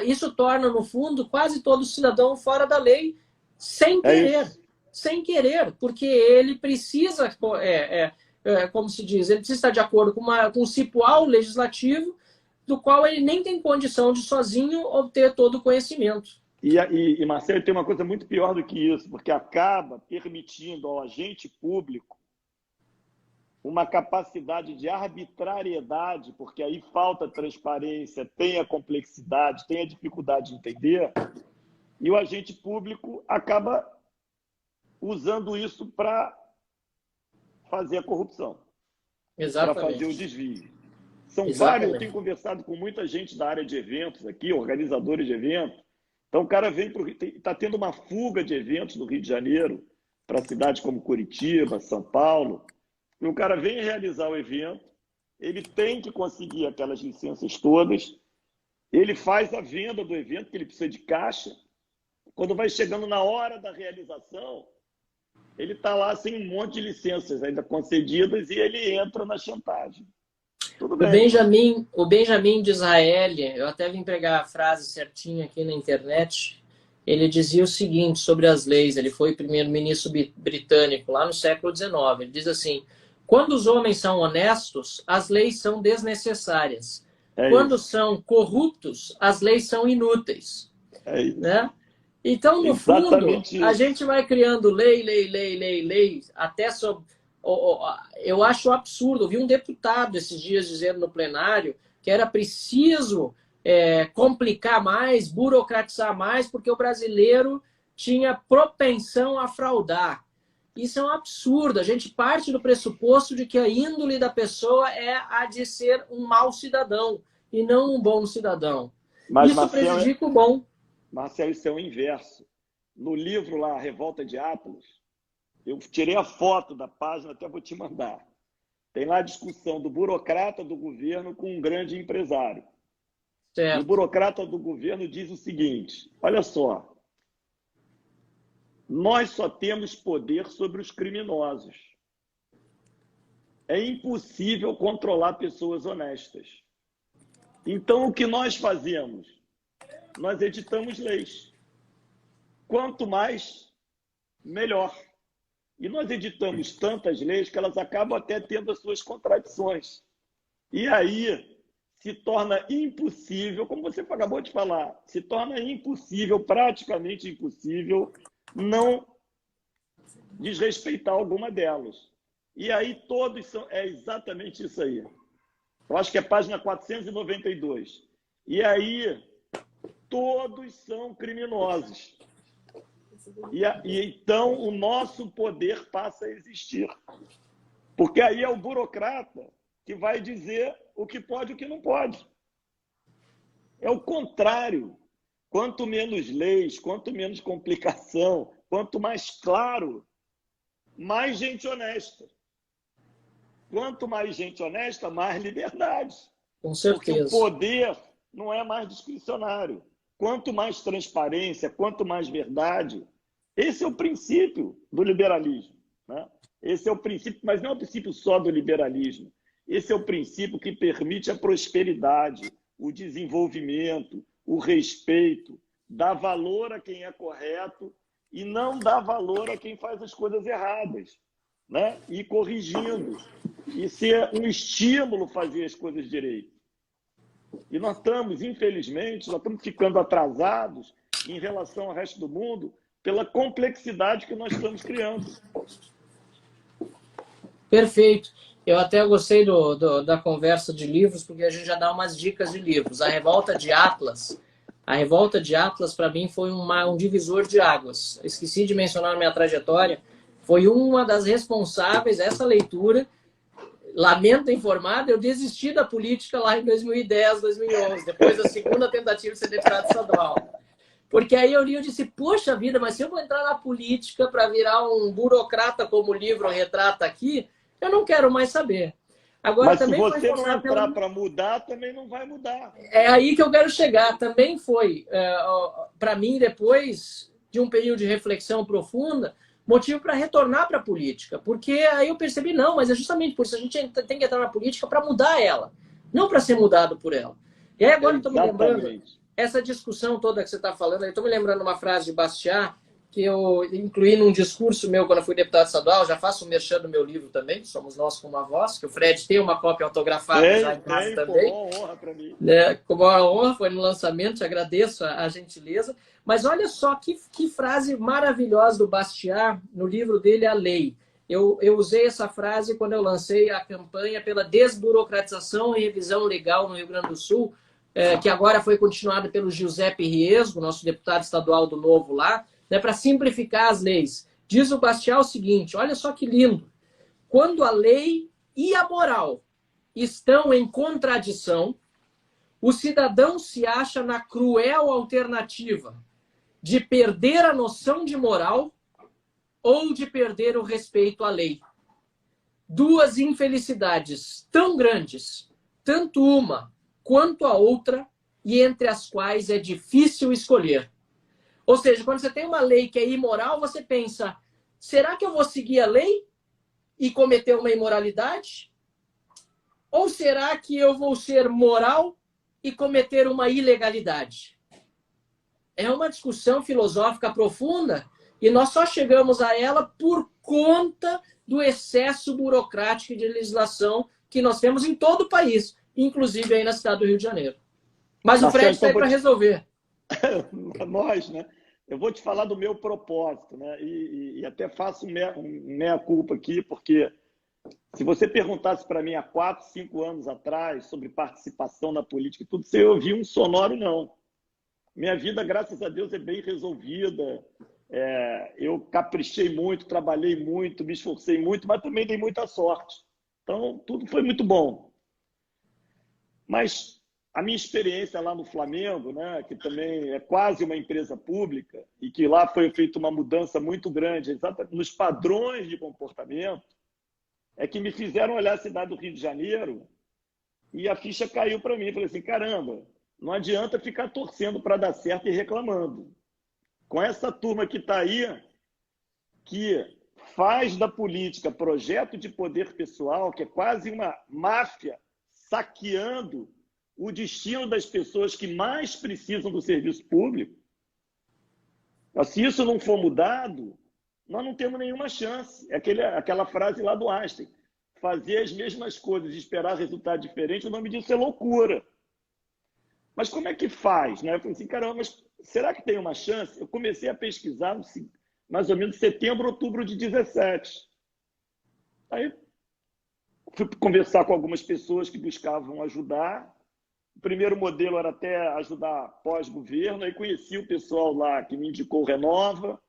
isso torna, no fundo, quase todo cidadão fora da lei, sem querer. Sem querer, porque ele precisa, como se diz, ele precisa estar de acordo com um cipual legislativo do qual ele nem tem condição de sozinho obter todo o conhecimento. E Marcelo, tem uma coisa muito pior do que isso, porque acaba permitindo ao agente público uma capacidade de arbitrariedade, porque aí falta transparência, tem a complexidade, tem a dificuldade de entender, e o agente público acaba usando isso para fazer a corrupção, para fazer o desvio. São vários, eu tenho conversado com muita gente da área de eventos aqui, organizadores de eventos. Então o cara vem para o Rio, está tendo uma fuga de eventos do Rio de Janeiro para cidades como Curitiba, São Paulo, e o cara vem realizar o evento, ele tem que conseguir aquelas licenças todas, ele faz a venda do evento, que ele precisa de caixa, quando vai chegando na hora da realização, ele está lá sem um monte de licenças ainda concedidas e ele entra na chantagem. Tudo bem. O Benjamin de Israel, eu até vim pegar a frase certinha aqui na internet, ele dizia o seguinte sobre as leis, ele foi primeiro-ministro britânico lá no século XIX, ele diz assim: quando os homens são honestos, as leis são desnecessárias. Quando são corruptos, as leis são inúteis. É isso. Né? Então, no fundo, a gente vai criando lei, até sobre... Eu acho absurdo. Eu vi um deputado esses dias dizendo no plenário que era preciso complicar mais, burocratizar mais, porque o brasileiro tinha propensão a fraudar. Isso é um absurdo. A gente parte do pressuposto de que a índole da pessoa é a de ser um mau cidadão e não um bom cidadão. Mas, isso prejudica o bom. Marcelo, isso é o inverso. No livro lá, A Revolta de Atlas, eu tirei a foto da página, até vou te mandar. Tem lá a discussão do burocrata do governo com um grande empresário. Certo. E o burocrata do governo diz o seguinte: olha só, nós só temos poder sobre os criminosos. É impossível controlar pessoas honestas. Então, o que nós fazemos? Nós editamos leis. Quanto mais, melhor. E nós editamos tantas leis que elas acabam até tendo as suas contradições. E aí, se torna impossível, como você acabou de falar, se torna impossível, praticamente impossível, não desrespeitar alguma delas. E aí todos são... É exatamente isso aí. Eu acho que é página 492. E aí todos são criminosos. E então o nosso poder passa a existir. Porque aí é o burocrata que vai dizer o que pode e o que não pode. É o contrário. Quanto menos leis, quanto menos complicação, quanto mais claro, mais gente honesta. Quanto mais gente honesta, mais liberdade. Com certeza. Porque o poder não é mais discricionário. Quanto mais transparência, quanto mais verdade, esse é o princípio do liberalismo, né? Esse é o princípio, mas não é o princípio só do liberalismo. Esse é o princípio que permite a prosperidade, o desenvolvimento, o respeito, dá valor a quem é correto e não dá valor a quem faz as coisas erradas, né? E corrigindo, e ser um estímulo fazer as coisas direito. E nós estamos, infelizmente, nós estamos ficando atrasados em relação ao resto do mundo pela complexidade que nós estamos criando. Perfeito. Eu até gostei da conversa de livros, porque a gente já dá umas dicas de livros. A Revolta de Atlas, para mim, foi um divisor de águas. Esqueci de mencionar na minha trajetória, foi uma das responsáveis, essa leitura. Lamento informar, eu desisti da política lá em 2010, 2011, depois da segunda tentativa de ser deputado estadual. Porque aí eu li e disse, poxa vida, mas se eu vou entrar na política para virar um burocrata, como o livro retrata aqui, eu não quero mais saber. Agora, mas também se você não entrar para mudar, também não vai mudar. É aí que eu quero chegar. Também foi, para mim, depois de um período de reflexão profunda, motivo para retornar para a política. Porque aí eu percebi, não, mas é justamente por isso. A gente tem que entrar na política para mudar ela, não para ser mudado por ela. E aí agora eu estou me lembrando, essa discussão toda que você está falando, eu estou me lembrando uma frase de Bastiat, que eu incluí num discurso meu quando eu fui deputado estadual, já faço um merchan do meu livro também, Somos Nós com uma Voz, que o Fred tem uma cópia autografada já em casa também. Foi uma honra para mim. Como uma honra, foi no lançamento, te agradeço a gentileza. Mas olha só que frase maravilhosa do Bastiat no livro dele, A Lei. Eu usei essa frase quando eu lancei a campanha pela desburocratização e revisão legal no Rio Grande do Sul, que agora foi continuada pelo Giuseppe Riesgo, nosso deputado estadual do Novo lá, né, para simplificar as leis. Diz o Bastiat o seguinte, olha só que lindo. Quando a lei e a moral estão em contradição, o cidadão se acha na cruel alternativa de perder a noção de moral ou de perder o respeito à lei. Duas infelicidades tão grandes, tanto uma quanto a outra, e entre as quais é difícil escolher. Ou seja, quando você tem uma lei que é imoral, você pensa, será que eu vou seguir a lei e cometer uma imoralidade? Ou será que eu vou ser moral e cometer uma ilegalidade? É uma discussão filosófica profunda e nós só chegamos a ela por conta do excesso burocrático de legislação que nós temos em todo o país, inclusive aí na cidade do Rio de Janeiro. Mas o Fred está aí para resolver. Nós, né? Eu vou te falar do meu propósito, né? E até faço um meia-culpa aqui, porque se você perguntasse para mim há 4, 5 anos atrás sobre participação na política e tudo, você ouvia um sonoro não. Minha vida, graças a Deus, é bem resolvida. Eu caprichei muito, trabalhei muito, me esforcei muito, mas também dei muita sorte. Então, tudo foi muito bom. Mas a minha experiência lá no Flamengo, né, que também é quase uma empresa pública, e que lá foi feita uma mudança muito grande, exatamente nos padrões de comportamento, é que me fizeram olhar a cidade do Rio de Janeiro e a ficha caiu para mim. Falei assim, caramba, não adianta ficar torcendo para dar certo e reclamando. Com essa turma que está aí, que faz da política projeto de poder pessoal, que é quase uma máfia saqueando o destino das pessoas que mais precisam do serviço público, se isso não for mudado, nós não temos nenhuma chance. É aquela frase lá do Einstein. fazer as mesmas coisas e esperar resultado diferente, o nome disso é loucura. Mas como é que faz? Né? Eu falei assim, caramba, mas será que tem uma chance? Eu comecei a pesquisar mais ou menos setembro, outubro de 17. Aí fui conversar com algumas pessoas que buscavam ajudar. O primeiro modelo era até ajudar pós-governo. Aí conheci o pessoal lá que me indicou o Renova.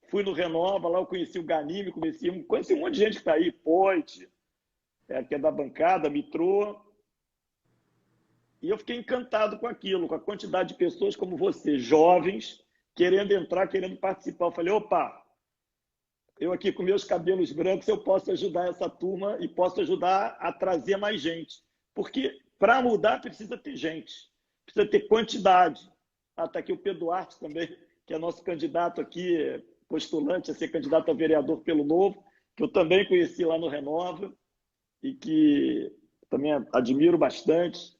Fui no Renova, lá eu conheci o Ganime, conheci um monte de gente que está aí, Poit, que é da bancada, Mitrô. E eu fiquei encantado com aquilo, com a quantidade de pessoas como você, jovens, querendo entrar, querendo participar. Eu falei, opa, eu aqui com meus cabelos brancos, eu posso ajudar essa turma e posso ajudar a trazer mais gente. Porque para mudar precisa ter gente, precisa ter quantidade. Está aqui o Pedro Duarte também, que é nosso candidato aqui, postulante a ser candidato a vereador pelo Novo, que eu também conheci lá no Renova e que também admiro bastante.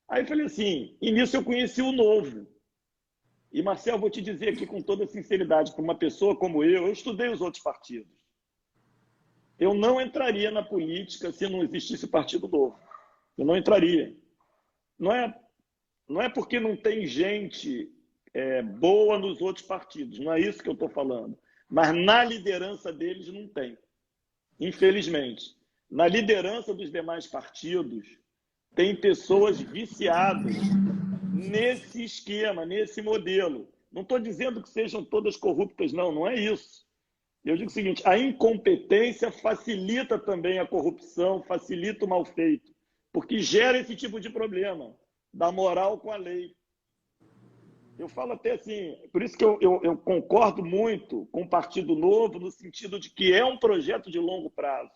Aí eu falei assim, e nisso eu conheci o Novo. E, Marcel, vou te dizer aqui com toda sinceridade, para uma pessoa como eu estudei os outros partidos. Eu não entraria na política se não existisse o Partido Novo. Eu não entraria. Não é porque não tem gente boa nos outros partidos, não é isso que eu estou falando. Mas na liderança deles não tem, infelizmente. Na liderança dos demais partidos, tem pessoas viciadas nesse esquema, nesse modelo. Não estou dizendo que sejam todas corruptas, não é isso. Eu digo o seguinte, a incompetência facilita também a corrupção, facilita o mal feito, porque gera esse tipo de problema, da moral com a lei. Eu falo até assim, por isso que eu concordo muito com o Partido Novo, no sentido de que é um projeto de longo prazo.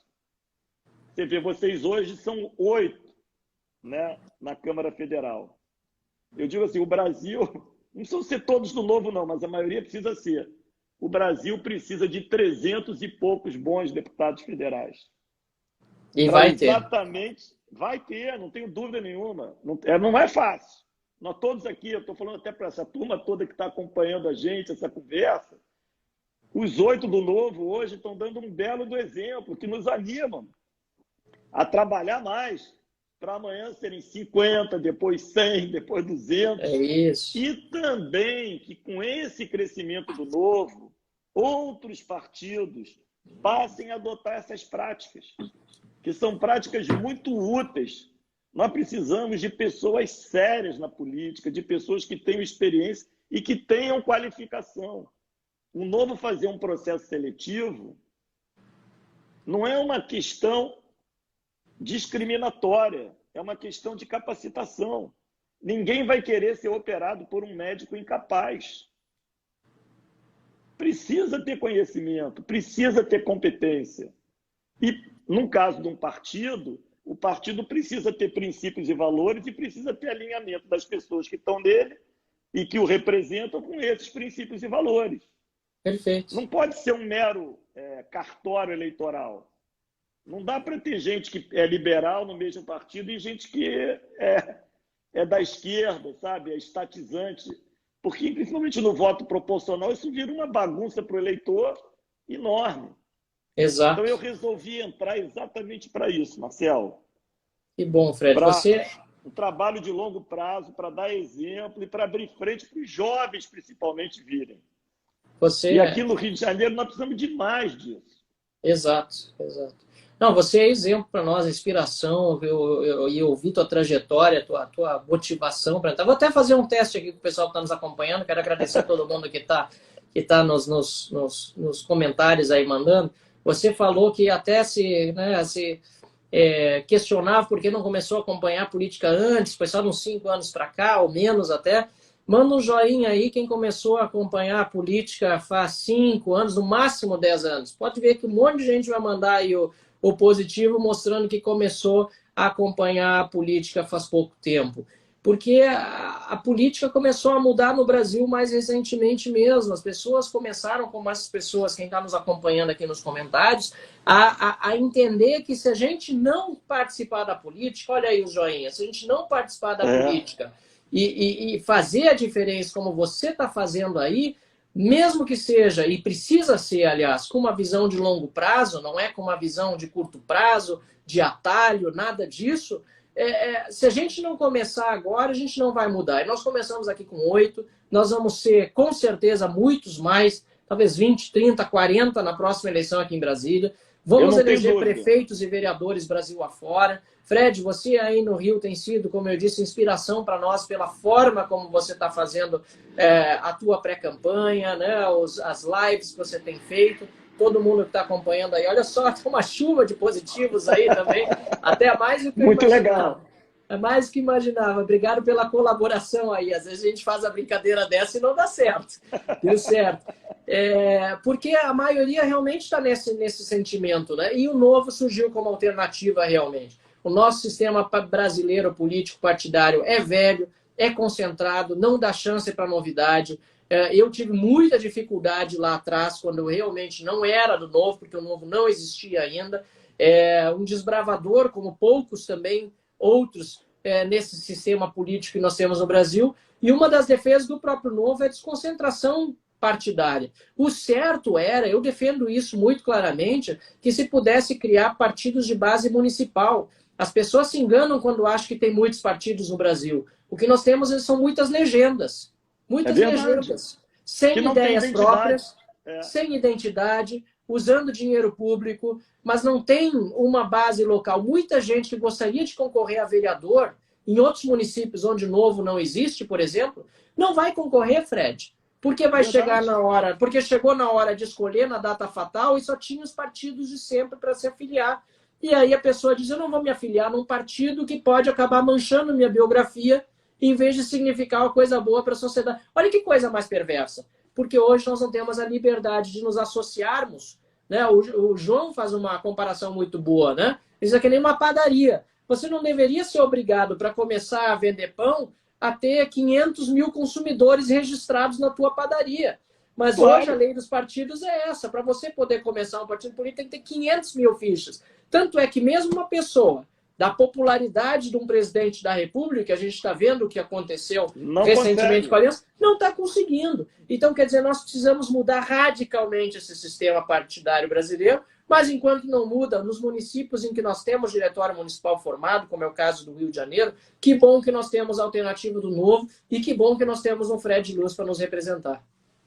Você vê, vocês hoje são 8, né, na Câmara Federal. Eu digo assim, o Brasil, não precisam ser todos do Novo não, mas a maioria precisa ser. O Brasil precisa de 300 e poucos bons deputados federais. E vai ter. Exatamente, vai ter, não tenho dúvida nenhuma. Não é fácil. Nós todos aqui, eu estou falando até para essa turma toda que está acompanhando a gente, essa conversa, os 8 do Novo hoje estão dando um belo do exemplo, que nos animam a trabalhar mais, para amanhã serem 50, depois 100, depois 200. É isso. E também que com esse crescimento do Novo, outros partidos passem a adotar essas práticas, que são práticas muito úteis. Nós precisamos de pessoas sérias na política, de pessoas que tenham experiência e que tenham qualificação. O Novo fazer um processo seletivo não é uma questão discriminatória, é uma questão de capacitação. Ninguém vai querer ser operado por um médico incapaz. Precisa ter conhecimento, precisa ter competência. E, no caso de um partido, o partido precisa ter princípios e valores e precisa ter alinhamento das pessoas que estão nele e que o representam com esses princípios e valores. Perfeito. Não pode ser um mero cartório eleitoral. Não dá para ter gente que é liberal no mesmo partido e gente que é da esquerda, sabe? É estatizante. Porque, principalmente no voto proporcional, isso vira uma bagunça para o eleitor enorme. Exato. Então, eu resolvi entrar exatamente para isso, Marcel. Que bom, Fred. Para Você... um trabalho de longo prazo, para dar exemplo e para abrir frente para os jovens, principalmente, virem. E aqui no Rio de Janeiro, nós precisamos de mais disso. Exato, exato. Não, você é exemplo para nós, inspiração, eu ouvi tua trajetória, tua motivação para entrar. Vou até fazer um teste aqui com o pessoal que está nos acompanhando. Quero agradecer a todo mundo que tá nos comentários aí mandando. Você falou que até se questionava por que não começou a acompanhar a política antes, foi só uns 5 anos para cá, ou menos até. Manda um joinha aí quem começou a acompanhar a política faz 5 anos, no máximo 10 anos. Pode ver que um monte de gente vai mandar aí o positivo, mostrando que começou a acompanhar a política faz pouco tempo. Porque a política começou a mudar no Brasil mais recentemente mesmo. As pessoas começaram, como essas pessoas, quem está nos acompanhando aqui nos comentários, a entender que se a gente não participar da política, olha aí os joinhas, se a gente não participar da política e fazer a diferença como você está fazendo aí, mesmo que seja, e precisa ser, aliás, com uma visão de longo prazo, não é com uma visão de curto prazo, de atalho, nada disso, se a gente não começar agora, a gente não vai mudar. E nós começamos aqui com 8, nós vamos ser, com certeza, muitos mais, talvez 20, 30, 40 na próxima eleição aqui em Brasília. Vamos eleger prefeitos e vereadores Brasil afora. Fred, você aí no Rio tem sido, como eu disse, inspiração para nós pela forma como você está fazendo a tua pré-campanha, né? As lives que você tem feito. Todo mundo que está acompanhando aí, olha só, tem uma chuva de positivos aí também, até mais do que eu Muito imaginava. legal. É mais do que imaginava. Obrigado pela colaboração aí. Às vezes a gente faz a brincadeira dessa e não dá certo. Deu certo. Porque a maioria realmente está nesse sentimento, né? E o Novo surgiu como alternativa realmente. O nosso sistema brasileiro político partidário é velho, é concentrado, não dá chance para novidade. Eu tive muita dificuldade lá atrás, quando eu realmente não era do Novo, porque o Novo não existia ainda. Um desbravador, como poucos também, outros, nesse sistema político que nós temos no Brasil. E uma das defesas do próprio Novo é a desconcentração partidária. O certo era, eu defendo isso muito claramente, que se pudesse criar partidos de base municipal. As pessoas se enganam quando acham que tem muitos partidos no Brasil. O que nós temos são muitas legendas. Muitas legendas. Sem ideias próprias, sem identidade, usando dinheiro público, mas não tem uma base local. Muita gente que gostaria de concorrer a vereador em outros municípios onde Novo não existe, por exemplo, não vai concorrer, Fred. Porque vai chegar na hora, porque chegou na hora de escolher na data fatal e só tinha os partidos de sempre para se afiliar. E aí a pessoa diz, eu não vou me afiliar num partido que pode acabar manchando minha biografia em vez de significar uma coisa boa para a sociedade. Olha que coisa mais perversa. Porque hoje nós não temos a liberdade de nos associarmos. Né? O João faz uma comparação muito boa. Né? Isso é que nem uma padaria. Você não deveria ser obrigado, para começar a vender pão, a ter 500 mil consumidores registrados na tua padaria. Mas claro, hoje a lei dos partidos é essa. Para você poder começar um partido político, tem que ter 500 mil fichas. Tanto é que mesmo uma pessoa da popularidade de um presidente da República, a gente está vendo o que aconteceu recentemente com a Aliança, não está conseguindo. Então, quer dizer, nós precisamos mudar radicalmente esse sistema partidário brasileiro, mas enquanto não muda, nos municípios em que nós temos diretório municipal formado, como é o caso do Rio de Janeiro, que bom que nós temos a alternativa do Novo e que bom que nós temos um Fred Luz para nos representar.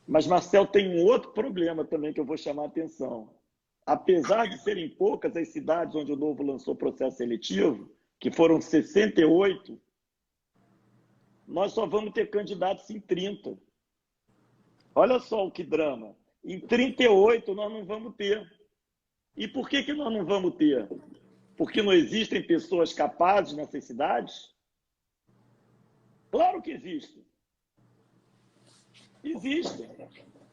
Mas, Marcel, tem um outro problema também que eu vou chamar a atenção. Apesar de serem poucas as cidades onde o Novo lançou processo seletivo, que foram 68, nós só vamos ter candidatos em 30. Olha só o que drama. Em 38 nós não vamos ter. E por que nós não vamos ter? Porque não existem pessoas capazes nessas cidades? Claro que existem. Existem.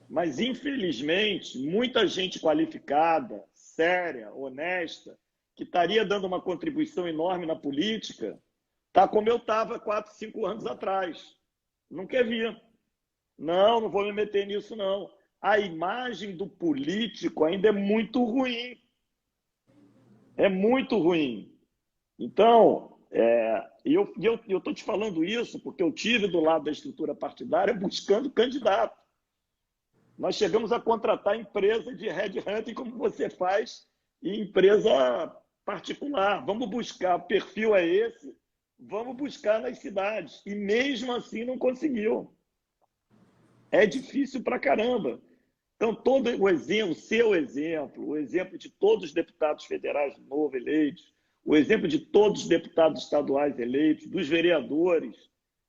Mas, infelizmente, muita gente qualificada, séria, honesta, que estaria dando uma contribuição enorme na política, está como eu estava 4, 5 anos atrás. Não quer vir. Não vou me meter nisso, não. A imagem do político ainda é muito ruim. É muito ruim. Então, eu estou te falando isso porque eu tive do lado da estrutura partidária buscando candidato. Nós chegamos a contratar empresa de headhunting, como você faz, em empresa particular. Vamos buscar, o perfil é esse, vamos buscar nas cidades. E mesmo assim não conseguiu. É difícil pra caramba. Então, todo o exemplo, seu exemplo, o exemplo de todos os deputados federais do Novo eleitos, o exemplo de todos os deputados estaduais eleitos, dos vereadores,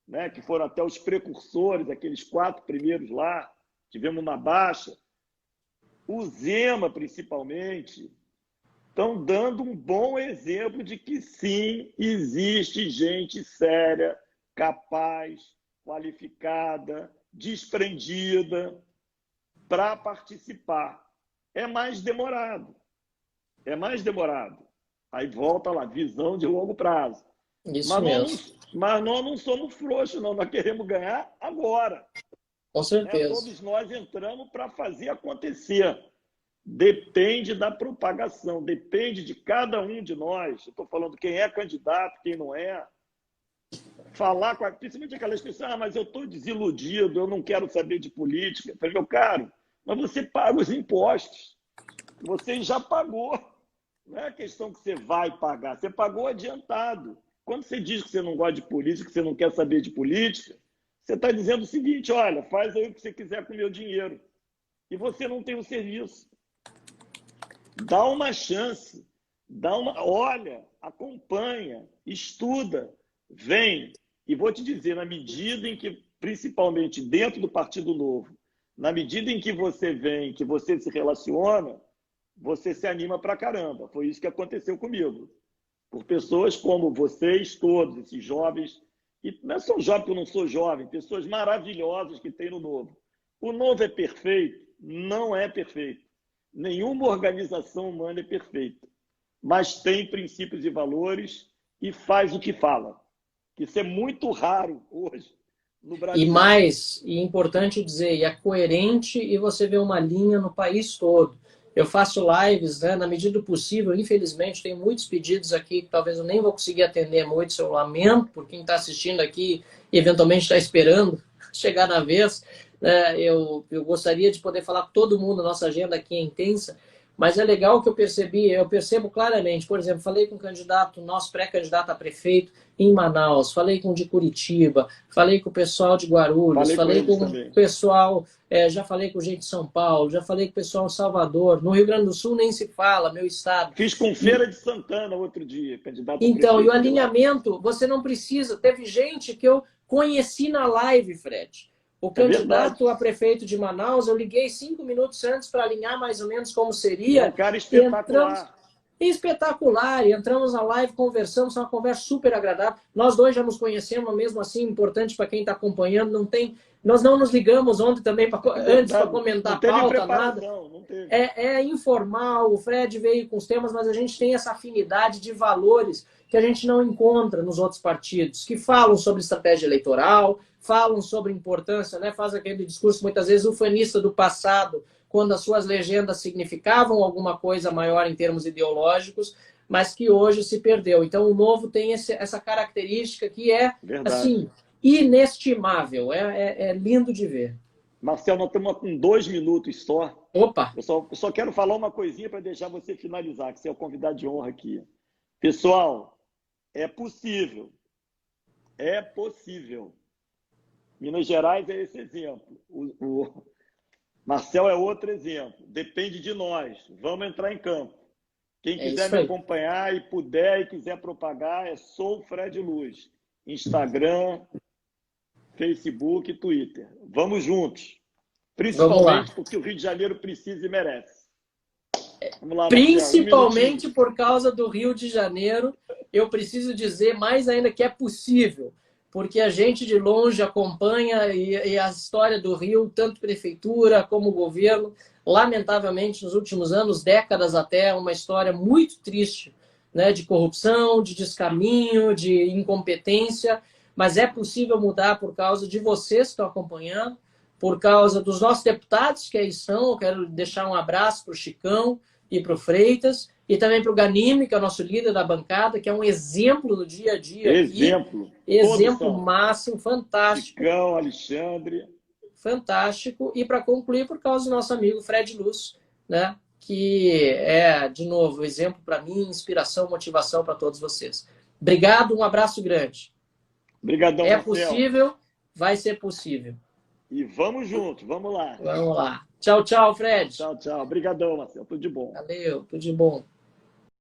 né, que foram até os precursores, aqueles 4 primeiros lá, tivemos uma baixa, o Zema, principalmente, estão dando um bom exemplo de que, sim, existe gente séria, capaz, qualificada, desprendida para participar. É mais demorado. É mais demorado. Aí volta lá, visão de longo prazo. Isso mesmo. Mas nós não somos frouxos, não. Nós queremos ganhar agora. Com certeza. Todos nós entramos para fazer acontecer. Depende da propagação, depende de cada um de nós. Eu estou falando quem é candidato, quem não é. falar com principalmente aquelas pessoas, mas eu estou desiludido, eu não quero saber de política. Eu falei, meu caro, mas você paga os impostos. Você já pagou. Não é a questão que você vai pagar, você pagou adiantado. Quando você diz que você não gosta de política, que você não quer saber de política, você está dizendo o seguinte, olha, faz aí o que você quiser com o meu dinheiro. E você não tem o serviço. Dá uma chance, olha, acompanha, estuda, vem. E vou te dizer, na medida em que, principalmente dentro do Partido Novo, na medida em que você vem, que você se relaciona, você se anima pra caramba. Foi isso que aconteceu comigo. Por pessoas como vocês, todos, esses jovens, e não é só jovem porque eu não sou jovem, pessoas maravilhosas que tem no Novo. O Novo é perfeito? Não é perfeito. Nenhuma organização humana é perfeita. Mas tem princípios e valores e faz o que fala. Isso é muito raro hoje no Brasil. E importante dizer, é coerente e você vê uma linha no país todo. Eu faço lives, né, na medida do possível, infelizmente, tem muitos pedidos aqui que talvez eu nem vou conseguir atender muito, eu lamento por quem está assistindo aqui e eventualmente está esperando chegar na vez. Eu gostaria de poder falar com todo mundo, a nossa agenda aqui é intensa, mas é legal que eu percebo claramente, por exemplo, falei com um candidato, nosso pré-candidato a prefeito em Manaus, falei com o de Curitiba, falei com o pessoal de Guarulhos, falei com o pessoal, já falei com gente de São Paulo, já falei com o pessoal de Salvador, no Rio Grande do Sul nem se fala, meu estado. Fiz com Feira de Santana outro dia, candidato a Então, prefeito. E o alinhamento, você não precisa, teve gente que eu conheci na live, Fred. O candidato a prefeito de Manaus, eu liguei 5 minutos antes para alinhar mais ou menos como seria. É um cara espetacular. Espetacular. E entramos na live, conversamos, uma conversa super agradável. Nós dois já nos conhecemos, mesmo assim, importante para quem está acompanhando. Nós não nos ligamos ontem também antes para comentar a pauta, nada. Não teve. É informal, o Fred veio com os temas, mas a gente tem essa afinidade de valores que a gente não encontra nos outros partidos, que falam sobre estratégia eleitoral, falam sobre importância, né? Faz aquele discurso muitas vezes ufanista do passado, quando as suas legendas significavam alguma coisa maior em termos ideológicos, mas que hoje se perdeu. Então o Novo tem essa característica que é assim, inestimável, é lindo de ver. Marcelo, nós estamos com 2 minutos só. Opa! Eu só quero falar uma coisinha para deixar você finalizar, que você é o convidado de honra aqui. Pessoal, é possível. É possível. Minas Gerais é esse exemplo. O Marcel é outro exemplo. Depende de nós. Vamos entrar em campo. Quem quiser me acompanhar e puder e quiser propagar, é Sou Fred Luz. Instagram, Facebook e Twitter. Vamos juntos. Principalmente porque o Rio de Janeiro precisa e merece. Vamos lá, principalmente por causa do Rio de Janeiro, eu preciso dizer mais ainda que é possível, porque a gente de longe acompanha e a história do Rio, tanto prefeitura como governo, lamentavelmente nos últimos anos, décadas até, uma história muito triste, né, de corrupção, de descaminho, de incompetência, mas é possível mudar por causa de vocês que estão acompanhando, por causa dos nossos deputados que aí estão. Eu quero deixar um abraço para o Chicão e para o Freitas, e também para o Ganime, que é o nosso líder da bancada, que é um exemplo no dia a dia. Exemplo máximo, fantástico. Chicão, Alexandre. Fantástico. E para concluir, por causa do nosso amigo Fred Luz, né? Que é, de novo, exemplo para mim, inspiração, motivação para todos vocês. Obrigado, um abraço grande. Obrigadão, É Marcelo. possível, vai ser possível. E vamos juntos, vamos lá. Vamos lá. Tchau, tchau, Fred. Tchau, tchau. Obrigadão, Marcelo. Tudo de bom. Valeu, tudo de bom.